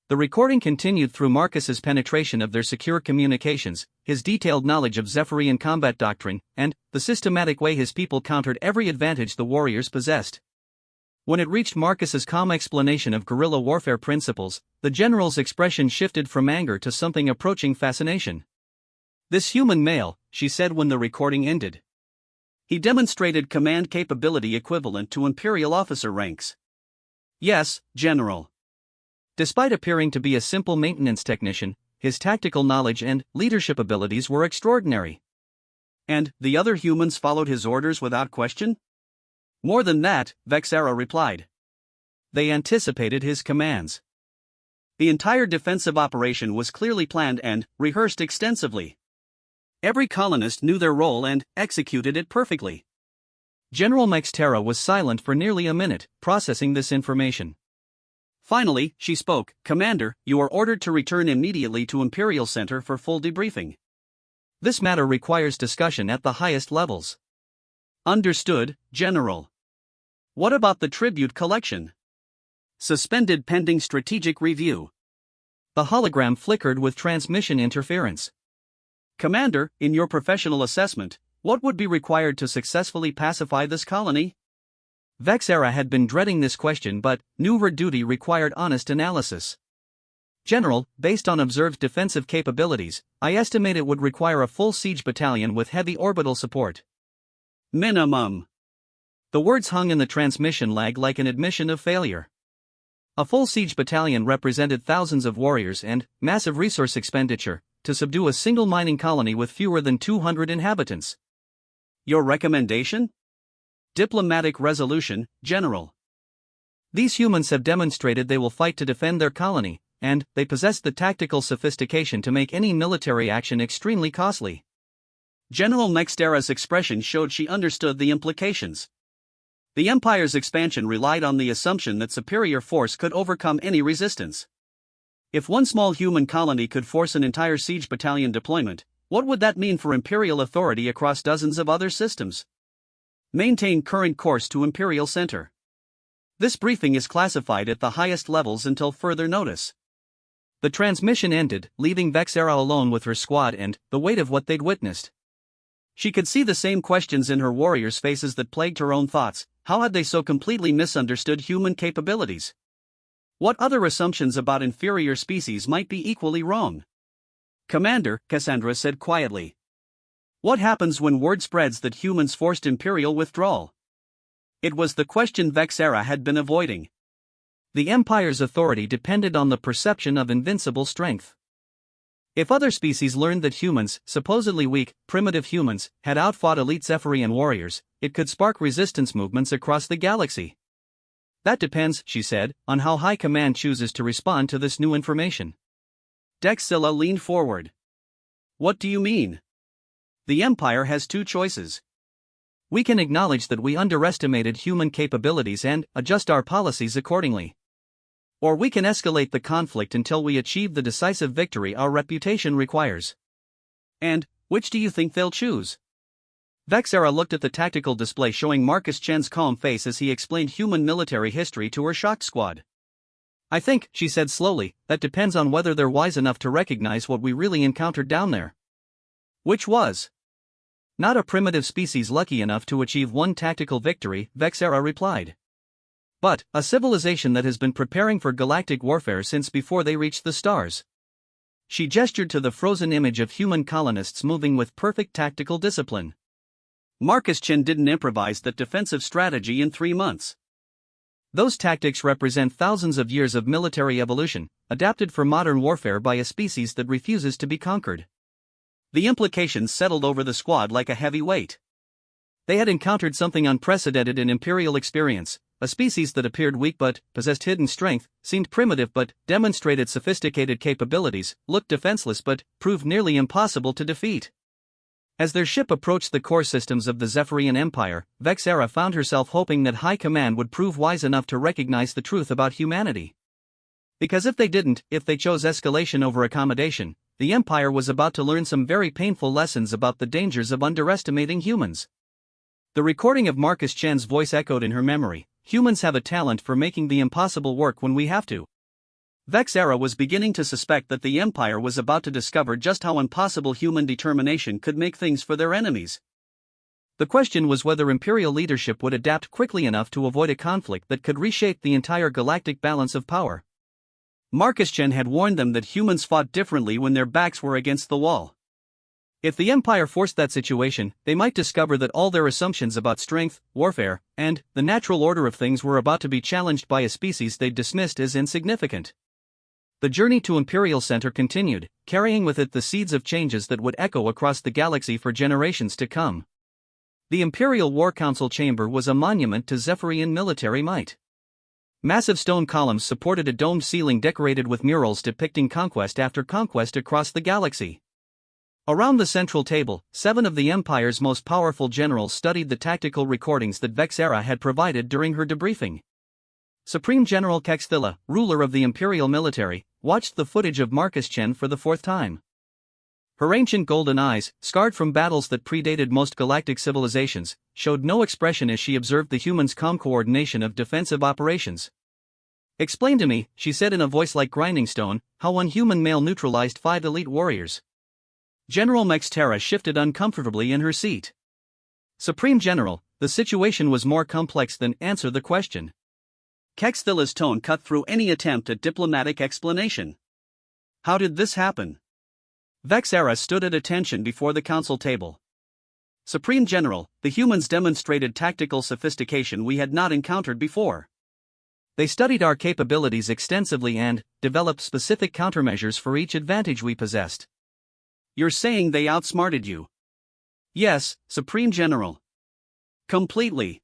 The recording continued through Marcus's penetration of their secure communications, his detailed knowledge of Zephyrian combat doctrine, and the systematic way his people countered every advantage the warriors possessed. When it reached Marcus's calm explanation of guerrilla warfare principles, the general's expression shifted from anger to something approaching fascination. This human male, she said when the recording ended. He demonstrated command capability equivalent to Imperial officer ranks. Yes, General. Despite appearing to be a simple maintenance technician, his tactical knowledge and leadership abilities were extraordinary. And the other humans followed his orders without question? More than that, Vexera replied. They anticipated his commands. The entire defensive operation was clearly planned and rehearsed extensively. Every colonist knew their role and executed it perfectly. General Mextera was silent for nearly a minute, processing this information. Finally, she spoke. Commander, you are ordered to return immediately to Imperial Center for full debriefing. This matter requires discussion at the highest levels. Understood, General. What about the tribute collection? Suspended pending strategic review. The hologram flickered with transmission interference. Commander, in your professional assessment, what would be required to successfully pacify this colony? Vexera had been dreading this question but knew her duty required honest analysis. General, based on observed defensive capabilities, I estimate it would require a full siege battalion with heavy orbital support. Minimum. The words hung in the transmission lag like an admission of failure. A full siege battalion represented thousands of warriors and massive resource expenditure to subdue a single mining colony with fewer than 200 inhabitants. Your recommendation? Diplomatic resolution, General. These humans have demonstrated they will fight to defend their colony, and they possess the tactical sophistication to make any military action extremely costly. General Mextera's expression showed she understood the implications. The Empire's expansion relied on the assumption that superior force could overcome any resistance. If one small human colony could force an entire siege battalion deployment, what would that mean for Imperial authority across dozens of other systems? Maintain current course to Imperial Center. This briefing is classified at the highest levels until further notice. The transmission ended, leaving Vexera alone with her squad and the weight of what they'd witnessed. She could see the same questions in her warriors' faces that plagued her own thoughts. How had they so completely misunderstood human capabilities? What other assumptions about inferior species might be equally wrong? Commander, Cassandra said quietly. What happens when word spreads that humans forced Imperial withdrawal? It was the question Vexera had been avoiding. The Empire's authority depended on the perception of invincible strength. If other species learned that humans, supposedly weak, primitive humans, had outfought elite Zephyrian warriors, it could spark resistance movements across the galaxy. That depends, she said, on how High Command chooses to respond to this new information. Dexilla leaned forward. What do you mean? The Empire has two choices. We can acknowledge that we underestimated human capabilities and adjust our policies accordingly. Or we can escalate the conflict until we achieve the decisive victory our reputation requires. And, which do you think they'll choose? Vexera looked at the tactical display showing Marcus Chen's calm face as he explained human military history to her shocked squad. I think, she said slowly, that depends on whether they're wise enough to recognize what we really encountered down there. Which was? Not a primitive species lucky enough to achieve one tactical victory, Vexera replied. But a civilization that has been preparing for galactic warfare since before they reached the stars. She gestured to the frozen image of human colonists moving with perfect tactical discipline. Marcus Chen didn't improvise that defensive strategy in 3 months. Those tactics represent thousands of years of military evolution, adapted for modern warfare by a species that refuses to be conquered. The implications settled over the squad like a heavy weight. They had encountered something unprecedented in Imperial experience. A species that appeared weak but possessed hidden strength, seemed primitive but demonstrated sophisticated capabilities, looked defenseless but proved nearly impossible to defeat. As their ship approached the core systems of the Zephyrian Empire, Vexera found herself hoping that High Command would prove wise enough to recognize the truth about humanity. Because if they didn't, if they chose escalation over accommodation, the Empire was about to learn some very painful lessons about the dangers of underestimating humans. The recording of Marcus Chen's voice echoed in her memory. Humans have a talent for making the impossible work when we have to. Vexera was beginning to suspect that the Empire was about to discover just how impossible human determination could make things for their enemies. The question was whether Imperial leadership would adapt quickly enough to avoid a conflict that could reshape the entire galactic balance of power. Marcus Chen had warned them that humans fought differently when their backs were against the wall. If the Empire forced that situation, they might discover that all their assumptions about strength, warfare, and the natural order of things were about to be challenged by a species they'd dismissed as insignificant. The journey to Imperial Center continued, carrying with it the seeds of changes that would echo across the galaxy for generations to come. The Imperial War Council chamber was a monument to Zephyrian military might. Massive stone columns supported a domed ceiling decorated with murals depicting conquest after conquest across the galaxy. Around the central table, 7 of the Empire's most powerful generals studied the tactical recordings that Vexera had provided during her debriefing. Supreme General Kexthilla, ruler of the Imperial military, watched the footage of Marcus Chen for the 4th time. Her ancient golden eyes, scarred from battles that predated most galactic civilizations, showed no expression as she observed the humans' calm coordination of defensive operations. Explain to me, she said in a voice like grinding stone, how one human male neutralized 5 elite warriors. General Mextera shifted uncomfortably in her seat. Supreme General, the situation was more complex than answer the question. Kexthilla's tone cut through any attempt at diplomatic explanation. How did this happen? Vexera stood at attention before the council table. Supreme General, the humans demonstrated tactical sophistication we had not encountered before. They studied our capabilities extensively and developed specific countermeasures for each advantage we possessed. You're saying they outsmarted you? Yes, Supreme General. Completely.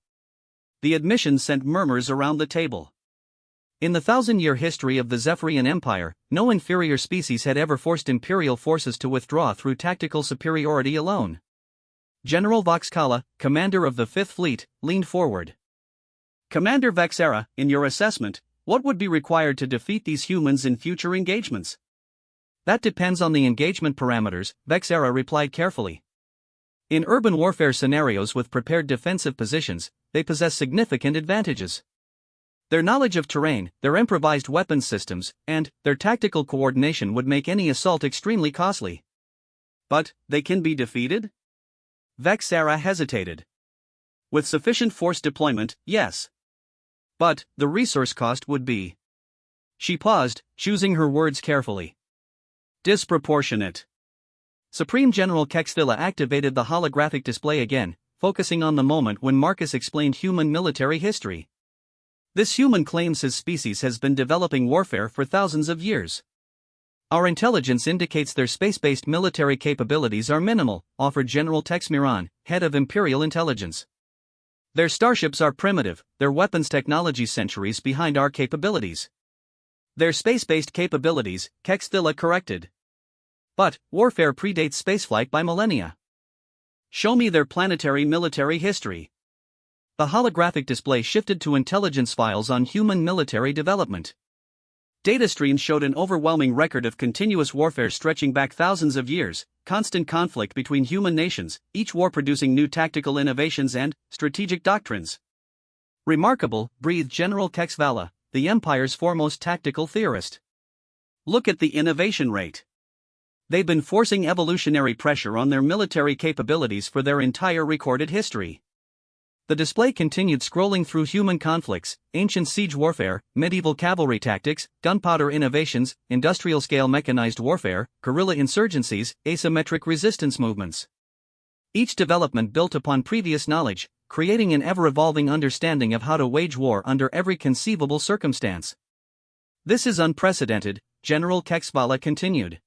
The admission sent murmurs around the table. In the 1,000-year history of the Zephyrian Empire, no inferior species had ever forced Imperial forces to withdraw through tactical superiority alone. General Voxkala, commander of the 5th Fleet, leaned forward. Commander Vexera, in your assessment, What would be required to defeat these humans in future engagements? That depends on the engagement parameters, Vexera replied carefully. In urban warfare scenarios with prepared defensive positions, they possess significant advantages. Their knowledge of terrain, their improvised weapons systems, and their tactical coordination would make any assault extremely costly. But they can be defeated? Vexera hesitated. With sufficient force deployment, yes. But the resource cost would be. She paused, choosing her words carefully. Disproportionate. Supreme General Kexthilla activated the holographic display again, focusing on the moment when Marcus explained human military history. This human claims his species has been developing warfare for thousands of years. Our intelligence indicates their space-based military capabilities are minimal, offered General Texmiran, head of Imperial Intelligence. Their starships are primitive, their weapons technology centuries behind our capabilities. Their space-based capabilities, Kexthilla corrected. But warfare predates spaceflight by millennia. Show me their planetary military history. The holographic display shifted to intelligence files on human military development. Data streams showed an overwhelming record of continuous warfare stretching back thousands of years, constant conflict between human nations, each war producing new tactical innovations and strategic doctrines. Remarkable, breathed General Kexvala, the Empire's foremost tactical theorist. Look at the innovation rate. They've been forcing evolutionary pressure on their military capabilities for their entire recorded history. The display continued scrolling through human conflicts, ancient siege warfare, medieval cavalry tactics, gunpowder innovations, industrial-scale mechanized warfare, guerrilla insurgencies, asymmetric resistance movements. Each development built upon previous knowledge, creating an ever-evolving understanding of how to wage war under every conceivable circumstance. This is unprecedented, General Kexvala continued.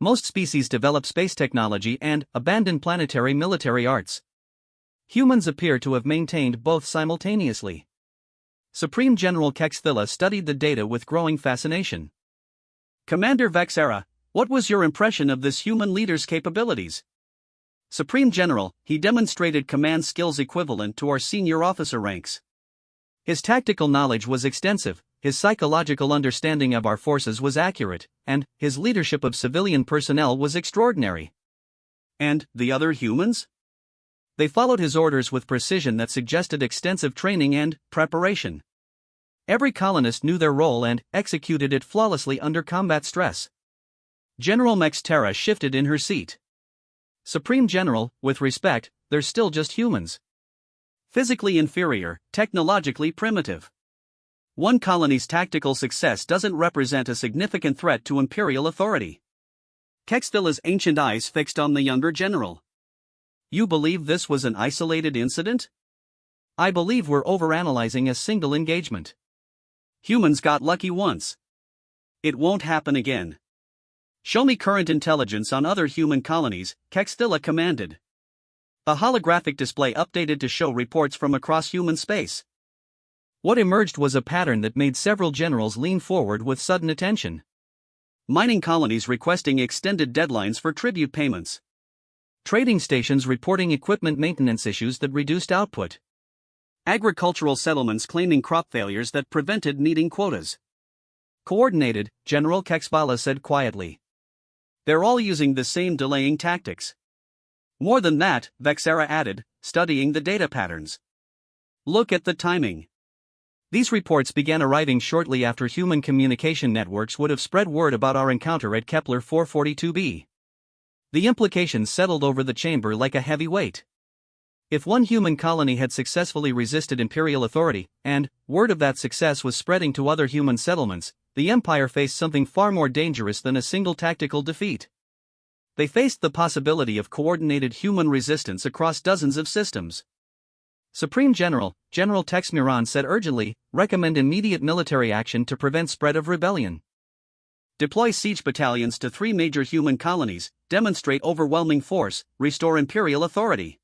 Most species develop space technology and abandon planetary military arts. Humans appear to have maintained both simultaneously. Supreme General Kexthilla studied the data with growing fascination. Commander Vexera, what was your impression of this human leader's capabilities? Supreme General, he demonstrated command skills equivalent to our senior officer ranks. His tactical knowledge was extensive, his psychological understanding of our forces was accurate, and his leadership of civilian personnel was extraordinary. And the other humans? They followed his orders with precision that suggested extensive training and preparation. Every colonist knew their role and executed it flawlessly under combat stress. General Mextera shifted in her seat. Supreme General, with respect, they're still just humans. Physically inferior, technologically primitive. One colony's tactical success doesn't represent a significant threat to imperial authority. Kexthilla's ancient eyes fixed on the younger general. You believe this was an isolated incident? I believe we're overanalyzing a single engagement. Humans got lucky once. It won't happen again. Show me current intelligence on other human colonies, Kexthilla commanded. A holographic display updated to show reports from across human space. What emerged was a pattern that made several generals lean forward with sudden attention. Mining colonies requesting extended deadlines for tribute payments. Trading stations reporting equipment maintenance issues that reduced output. Agricultural settlements claiming crop failures that prevented meeting quotas. Coordinated, General Kexvala said quietly. They're all using the same delaying tactics. More than that, Vexera added, studying the data patterns. Look at the timing. These reports began arriving shortly after human communication networks would have spread word about our encounter at Kepler 442b. The implications settled over the chamber like a heavy weight. If one human colony had successfully resisted imperial authority, and word of that success was spreading to other human settlements, the Empire faced something far more dangerous than a single tactical defeat. They faced the possibility of coordinated human resistance across dozens of systems. Supreme General, General Texmiran said urgently, recommend immediate military action to prevent spread of rebellion. Deploy siege battalions to 3 major human colonies, demonstrate overwhelming force, restore imperial authority.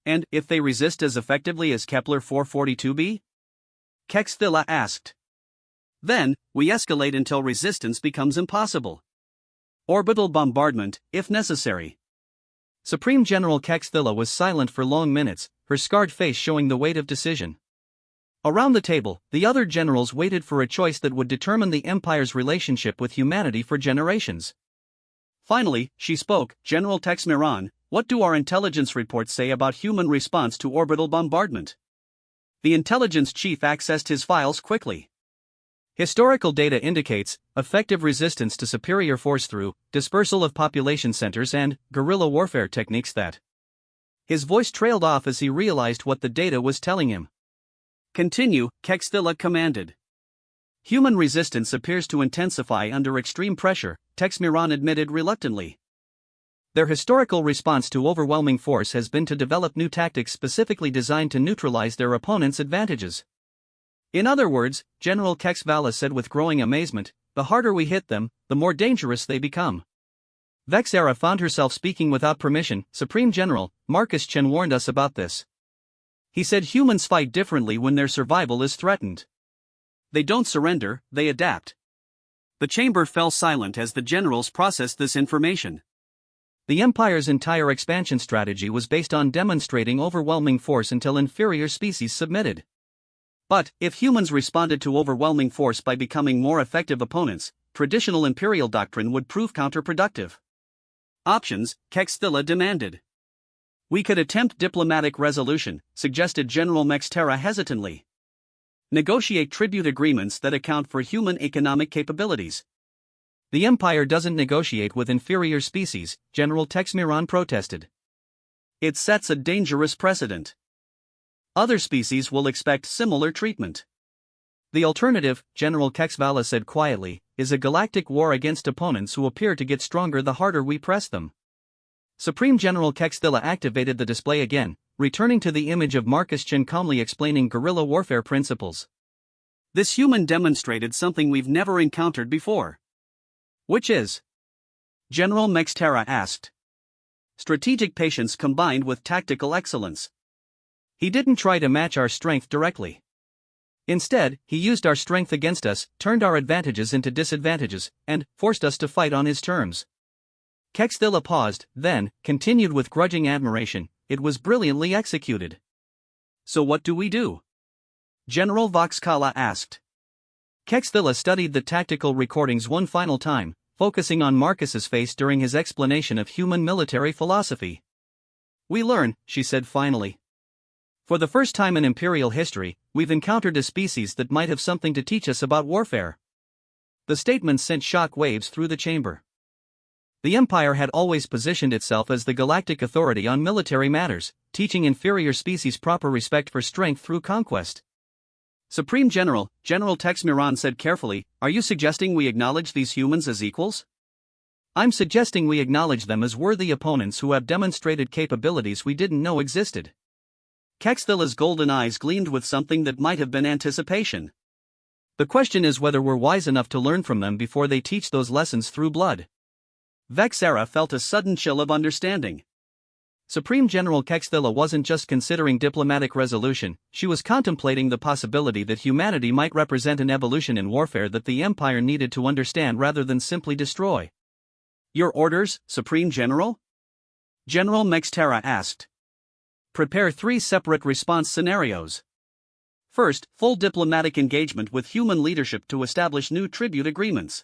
And if they resist as effectively as Kepler 442b? Kexthilla asked. Then, we escalate until resistance becomes impossible. Orbital bombardment, if necessary. Supreme General Kexthilla was silent for long minutes, her scarred face showing the weight of decision. Around the table, the other generals waited for a choice that would determine the Empire's relationship with humanity for generations. Finally, she spoke. General Tex Miran, what do our intelligence reports say about human response to orbital bombardment? The intelligence chief accessed his files quickly. Historical data indicates effective resistance to superior force through dispersal of population centers and guerrilla warfare techniques that. His voice trailed off as he realized what the data was telling him. Continue, Kexthilla commanded. Human resistance appears to intensify under extreme pressure, Tex Miran admitted reluctantly. Their historical response to overwhelming force has been to develop new tactics specifically designed to neutralize their opponent's advantages. In other words, General Kexvala said with growing amazement, the harder we hit them, the more dangerous they become. Vexera found herself speaking without permission. Supreme General, Marcus Chen warned us about this. He said humans fight differently when their survival is threatened. They don't surrender, they adapt. The chamber fell silent as the generals processed this information. The Empire's entire expansion strategy was based on demonstrating overwhelming force until inferior species submitted. But, if humans responded to overwhelming force by becoming more effective opponents, traditional imperial doctrine would prove counterproductive. Options, Kexthilla demanded. We could attempt diplomatic resolution, suggested General Mextera hesitantly. Negotiate tribute agreements that account for human economic capabilities. The Empire doesn't negotiate with inferior species, General Tex Miran protested. It sets a dangerous precedent. Other species will expect similar treatment. The alternative, General Kexvala said quietly, is a galactic war against opponents who appear to get stronger the harder we press them. Supreme General Kexthilla activated the display again, returning to the image of Marcus Chen calmly explaining guerrilla warfare principles. This human demonstrated something we've never encountered before. Which is? General Mextera asked. Strategic patience combined with tactical excellence. He didn't try to match our strength directly. Instead, he used our strength against us, turned our advantages into disadvantages, and forced us to fight on his terms. Kexthilla paused, then continued with grudging admiration. It was brilliantly executed. So what do we do? General Voxkala asked. Kexthilla studied the tactical recordings one final time, focusing on Marcus's face during his explanation of human military philosophy. We learn, she said finally. For the first time in Imperial history, we've encountered a species that might have something to teach us about warfare. The statement sent shock waves through the chamber. The Empire had always positioned itself as the galactic authority on military matters, teaching inferior species proper respect for strength through conquest. Supreme General, General Tex Miran said carefully, are you suggesting we acknowledge these humans as equals? I'm suggesting we acknowledge them as worthy opponents who have demonstrated capabilities we didn't know existed. Kexthilla's golden eyes gleamed with something that might have been anticipation. The question is whether we're wise enough to learn from them before they teach those lessons through blood. Vexera felt a sudden chill of understanding. Supreme General Kexthilla wasn't just considering diplomatic resolution, she was contemplating the possibility that humanity might represent an evolution in warfare that the Empire needed to understand rather than simply destroy. Your orders, Supreme General? General Mextera asked. Prepare 3 separate response scenarios. First, full diplomatic engagement with human leadership to establish new tribute agreements.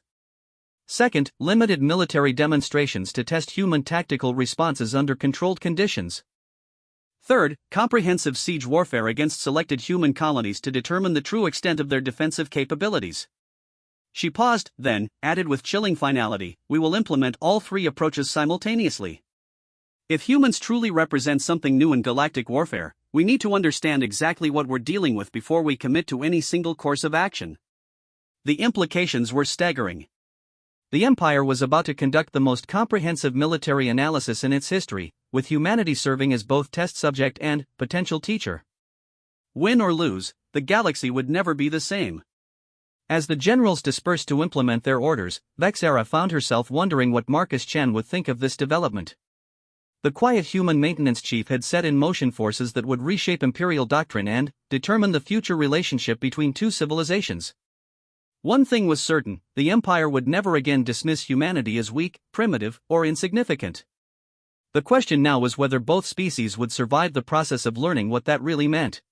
Second, limited military demonstrations to test human tactical responses under controlled conditions. Third, comprehensive siege warfare against selected human colonies to determine the true extent of their defensive capabilities. She paused, then added with chilling finality, we will implement all 3 approaches simultaneously. If humans truly represent something new in galactic warfare, we need to understand exactly what we're dealing with before we commit to any single course of action. The implications were staggering. The Empire was about to conduct the most comprehensive military analysis in its history, with humanity serving as both test subject and potential teacher. Win or lose, the galaxy would never be the same. As the generals dispersed to implement their orders, Vexera found herself wondering what Marcus Chen would think of this development. The quiet human maintenance chief had set in motion forces that would reshape imperial doctrine and determine the future relationship between 2 civilizations. One thing was certain, the Empire would never again dismiss humanity as weak, primitive, or insignificant. The question now was whether both species would survive the process of learning what that really meant.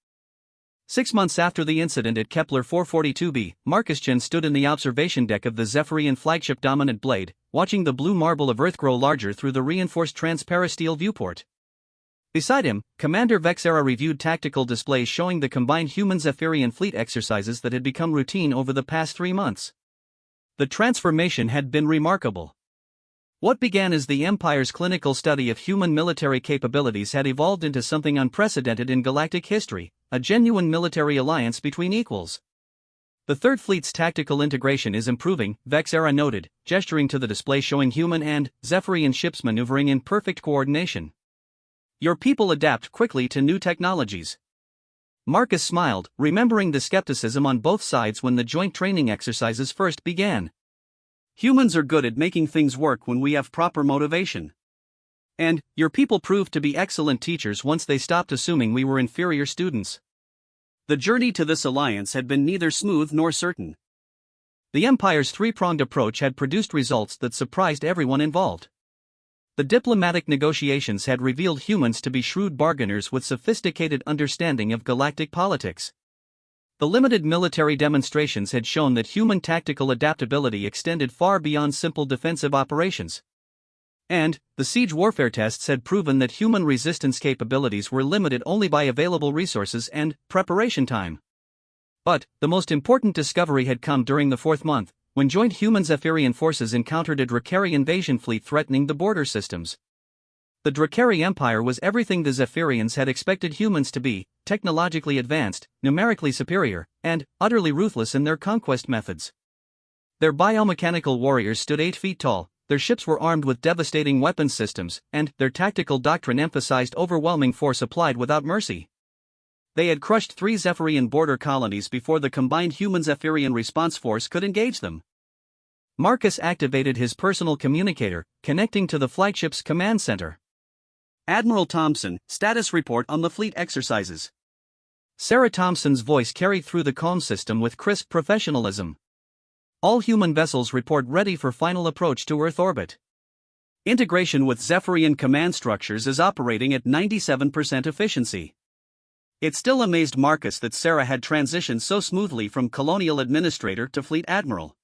6 months after the incident at Kepler 442b, Marcus Chen stood in the observation deck of the Zephyrian flagship Dominant Blade, watching the blue marble of Earth grow larger through the reinforced transparasteel viewport. Beside him, Commander Vexera reviewed tactical displays showing the combined human-Zephyrian fleet exercises that had become routine over the past 3 months. The transformation had been remarkable. What began as the Empire's clinical study of human military capabilities had evolved into something unprecedented in galactic history, a genuine military alliance between equals. The Third Fleet's tactical integration is improving, Vexera noted, gesturing to the display showing human and Zephyrian ships maneuvering in perfect coordination. Your people adapt quickly to new technologies. Marcus smiled, remembering the skepticism on both sides when the joint training exercises first began. Humans are good at making things work when we have proper motivation. And, your people proved to be excellent teachers once they stopped assuming we were inferior students. The journey to this alliance had been neither smooth nor certain. The Empire's three-pronged approach had produced results that surprised everyone involved. The diplomatic negotiations had revealed humans to be shrewd bargainers with sophisticated understanding of galactic politics. The limited military demonstrations had shown that human tactical adaptability extended far beyond simple defensive operations. And, the siege warfare tests had proven that human resistance capabilities were limited only by available resources and preparation time. But, the most important discovery had come during the 4th month, when joint human-Zephyrian forces encountered a Dracari invasion fleet threatening the border systems. The Dracari Empire was everything the Zephyrians had expected humans to be: technologically advanced, numerically superior, and utterly ruthless in their conquest methods. Their biomechanical warriors stood 8 feet tall, their ships were armed with devastating weapons systems, and their tactical doctrine emphasized overwhelming force applied without mercy. They had crushed 3 Zephyrian border colonies before the combined human-Zephyrian response force could engage them. Marcus activated his personal communicator, connecting to the flagship's command center. Admiral Thompson, status report on the fleet exercises. Sarah Thompson's voice carried through the comm system with crisp professionalism. All human vessels report ready for final approach to Earth orbit. Integration with Zephyrian command structures is operating at 97% efficiency. It still amazed Marcus that Sarah had transitioned so smoothly from colonial administrator to fleet admiral.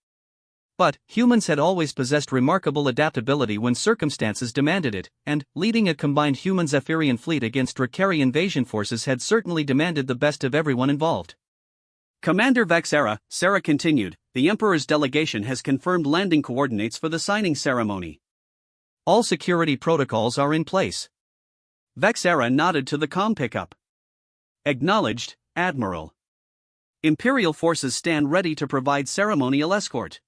But, humans had always possessed remarkable adaptability when circumstances demanded it, and, leading a combined human-Zephyrian fleet against Dracari invasion forces had certainly demanded the best of everyone involved. Commander Vexera, Sarah continued, the Emperor's delegation has confirmed landing coordinates for the signing ceremony. All security protocols are in place. Vexera nodded to the comm pickup. Acknowledged, Admiral. Imperial forces stand ready to provide ceremonial escort.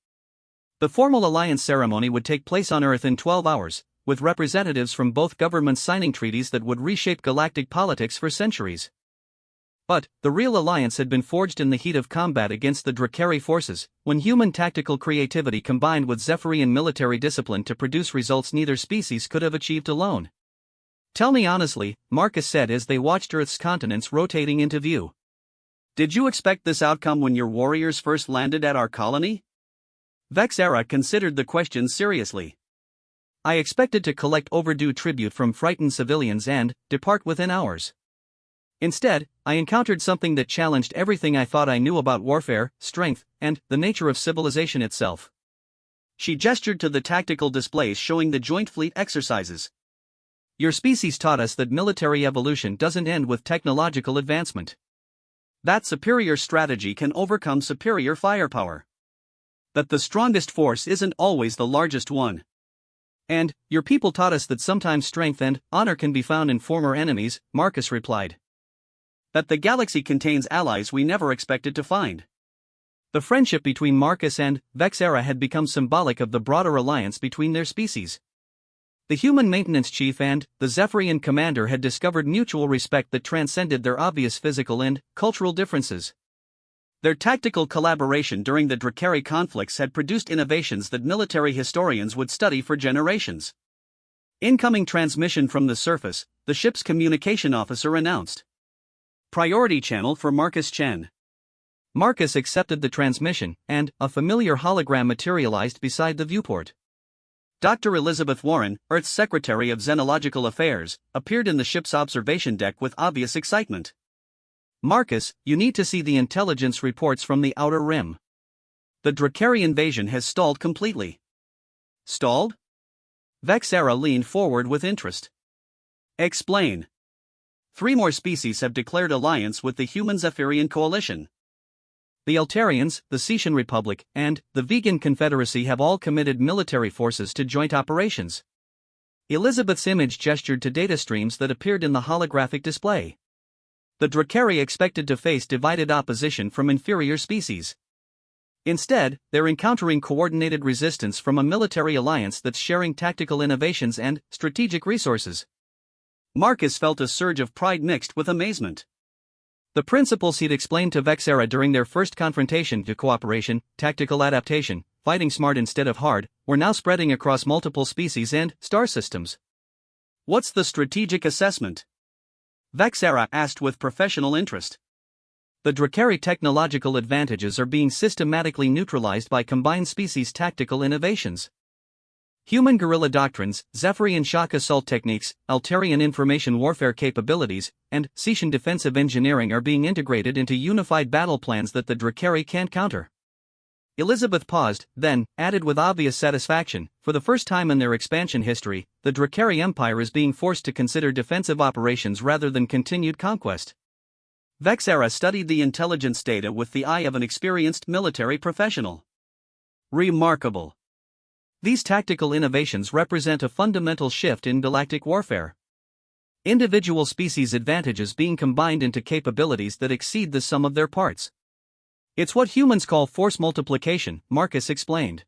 The formal alliance ceremony would take place on Earth in 12 hours, with representatives from both governments signing treaties that would reshape galactic politics for centuries. But, the real alliance had been forged in the heat of combat against the Dracari forces, when human tactical creativity combined with Zephyrian military discipline to produce results neither species could have achieved alone. Tell me honestly, Marcus said as they watched Earth's continents rotating into view. Did you expect this outcome when your warriors first landed at our colony? Vexera considered the question seriously. I expected to collect overdue tribute from frightened civilians and depart within hours. Instead, I encountered something that challenged everything I thought I knew about warfare, strength, and the nature of civilization itself. She gestured to the tactical displays showing the joint fleet exercises. Your species taught us that military evolution doesn't end with technological advancement. That superior strategy can overcome superior firepower. That the strongest force isn't always the largest one. And, your people taught us that sometimes strength and honor can be found in former enemies, Marcus replied. That the galaxy contains allies we never expected to find. The friendship between Marcus and Vexera had become symbolic of the broader alliance between their species. The human maintenance chief and the Zephyrian commander had discovered mutual respect that transcended their obvious physical and cultural differences. Their tactical collaboration during the Dracari conflicts had produced innovations that military historians would study for generations. Incoming transmission from the surface, the ship's communication officer announced. Priority channel for Marcus Chen. Marcus accepted the transmission, and a familiar hologram materialized beside the viewport. Dr. Elizabeth Warren, Earth's Secretary of Xenological Affairs, appeared in the ship's observation deck with obvious excitement. Marcus, you need to see the intelligence reports from the Outer Rim. The Drakari invasion has stalled completely. Stalled? Vexera leaned forward with interest. Explain. 3 more species have declared alliance with the Human Zephyrian Coalition. The Altarians, the Setian Republic, and the Vegan Confederacy have all committed military forces to joint operations. Elizabeth's image gestured to data streams that appeared in the holographic display. The Drakari expected to face divided opposition from inferior species. Instead, they're encountering coordinated resistance from a military alliance that's sharing tactical innovations and strategic resources. Marcus felt a surge of pride mixed with amazement. The principles he'd explained to Vexera during their first confrontation to cooperation, tactical adaptation, fighting smart instead of hard, were now spreading across multiple species and star systems. What's the strategic assessment? Vexera asked with professional interest. The Drakari technological advantages are being systematically neutralized by combined species tactical innovations. Human guerrilla doctrines, Zephyrian shock assault techniques, Altarian information warfare capabilities, and Setian defensive engineering are being integrated into unified battle plans that the Drakari can't counter. Elizabeth paused, then added with obvious satisfaction, for the first time in their expansion history, the Drakari Empire is being forced to consider defensive operations rather than continued conquest. Vexera studied the intelligence data with the eye of an experienced military professional. Remarkable. These tactical innovations represent a fundamental shift in galactic warfare. Individual species' advantages being combined into capabilities that exceed the sum of their parts. It's what humans call force multiplication, Marcus explained.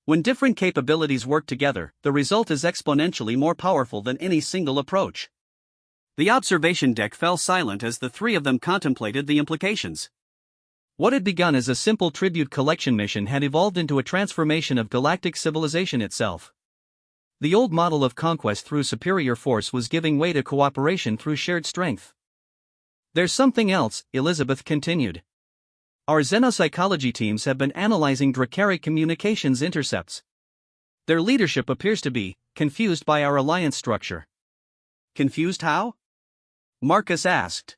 When different capabilities work together, the result is exponentially more powerful than any single approach. The observation deck fell silent as the 3 of them contemplated the implications. What had begun as a simple tribute collection mission had evolved into a transformation of galactic civilization itself. The old model of conquest through superior force was giving way to cooperation through shared strength. There's something else, Elizabeth continued. Our xenopsychology teams have been analyzing Drakari communications intercepts. Their leadership appears to be confused by our alliance structure. Confused how? Marcus asked.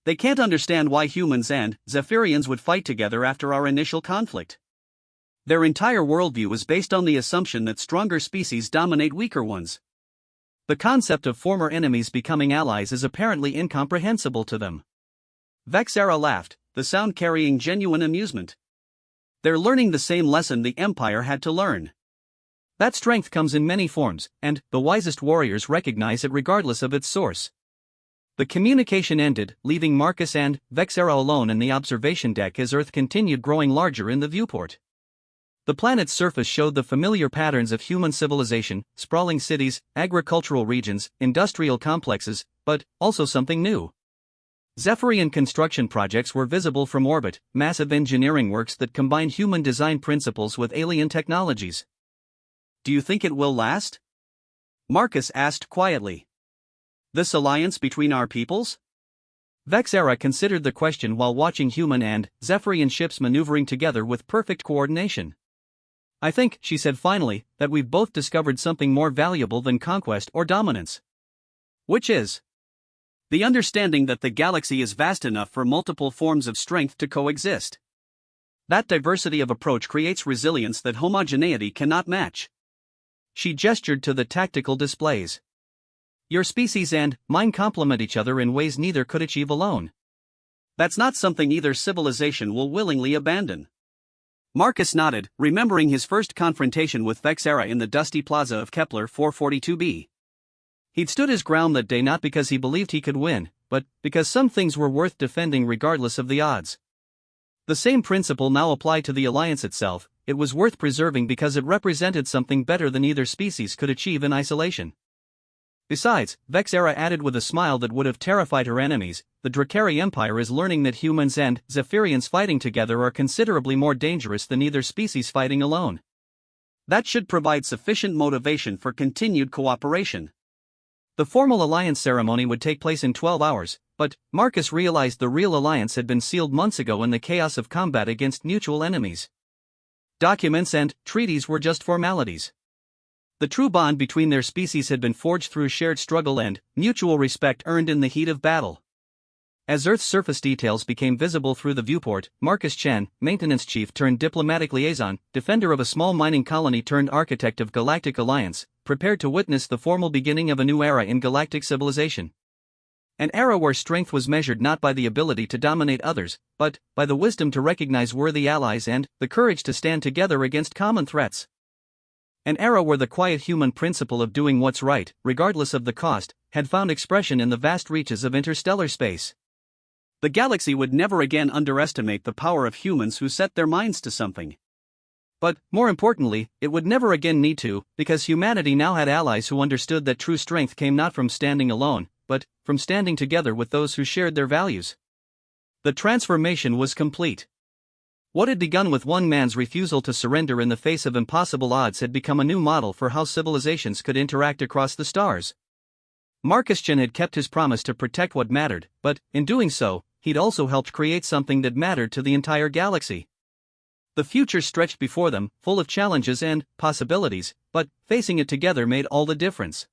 They can't understand why humans and Zephyrians would fight together after our initial conflict. Their entire worldview is based on the assumption that stronger species dominate weaker ones. The concept of former enemies becoming allies is apparently incomprehensible to them. Vexera laughed, the sound carrying genuine amusement. They're learning the same lesson the Empire had to learn. That strength comes in many forms, and the wisest warriors recognize it regardless of its source. The communication ended, leaving Marcus and Vexera alone in the observation deck as Earth continued growing larger in the viewport. The planet's surface showed the familiar patterns of human civilization, sprawling cities, agricultural regions, industrial complexes, but also something new. Zephyrian construction projects were visible from orbit, massive engineering works that combined human design principles with alien technologies. Do you think it will last? Marcus asked quietly. This alliance between our peoples? Vexera considered the question while watching human and Zephyrian ships maneuvering together with perfect coordination. I think, she said finally, that we've both discovered something more valuable than conquest or dominance. Which is? The understanding that the galaxy is vast enough for multiple forms of strength to coexist. That diversity of approach creates resilience that homogeneity cannot match. She gestured to the tactical displays. Your species and mine complement each other in ways neither could achieve alone. That's not something either civilization will willingly abandon. Marcus nodded, remembering his first confrontation with Vexera in the dusty plaza of Kepler 442b. He'd stood his ground that day not because he believed he could win, but because some things were worth defending regardless of the odds. The same principle now applied to the alliance itself. It was worth preserving because it represented something better than either species could achieve in isolation. Besides, Vexera added with a smile that would have terrified her enemies, the Drakari Empire is learning that humans and Zephyrians fighting together are considerably more dangerous than either species fighting alone. That should provide sufficient motivation for continued cooperation. The formal alliance ceremony would take place in 12 hours, but Marcus realized the real alliance had been sealed months ago in the chaos of combat against mutual enemies. Documents and treaties were just formalities. The true bond between their species had been forged through shared struggle and mutual respect earned in the heat of battle. As Earth's surface details became visible through the viewport, Marcus Chen, maintenance chief turned diplomatic liaison, defender of a small mining colony turned architect of Galactic Alliance, prepared to witness the formal beginning of a new era in galactic civilization. An era where strength was measured not by the ability to dominate others, but by the wisdom to recognize worthy allies and the courage to stand together against common threats. An era where the quiet human principle of doing what's right, regardless of the cost, had found expression in the vast reaches of interstellar space. The galaxy would never again underestimate the power of humans who set their minds to something. But, more importantly, it would never again need to, because humanity now had allies who understood that true strength came not from standing alone, but from standing together with those who shared their values. The transformation was complete. What had begun with one man's refusal to surrender in the face of impossible odds had become a new model for how civilizations could interact across the stars. Marcus Chen had kept his promise to protect what mattered, but, in doing so, he'd also helped create something that mattered to the entire galaxy. The future stretched before them, full of challenges and possibilities, but facing it together made all the difference.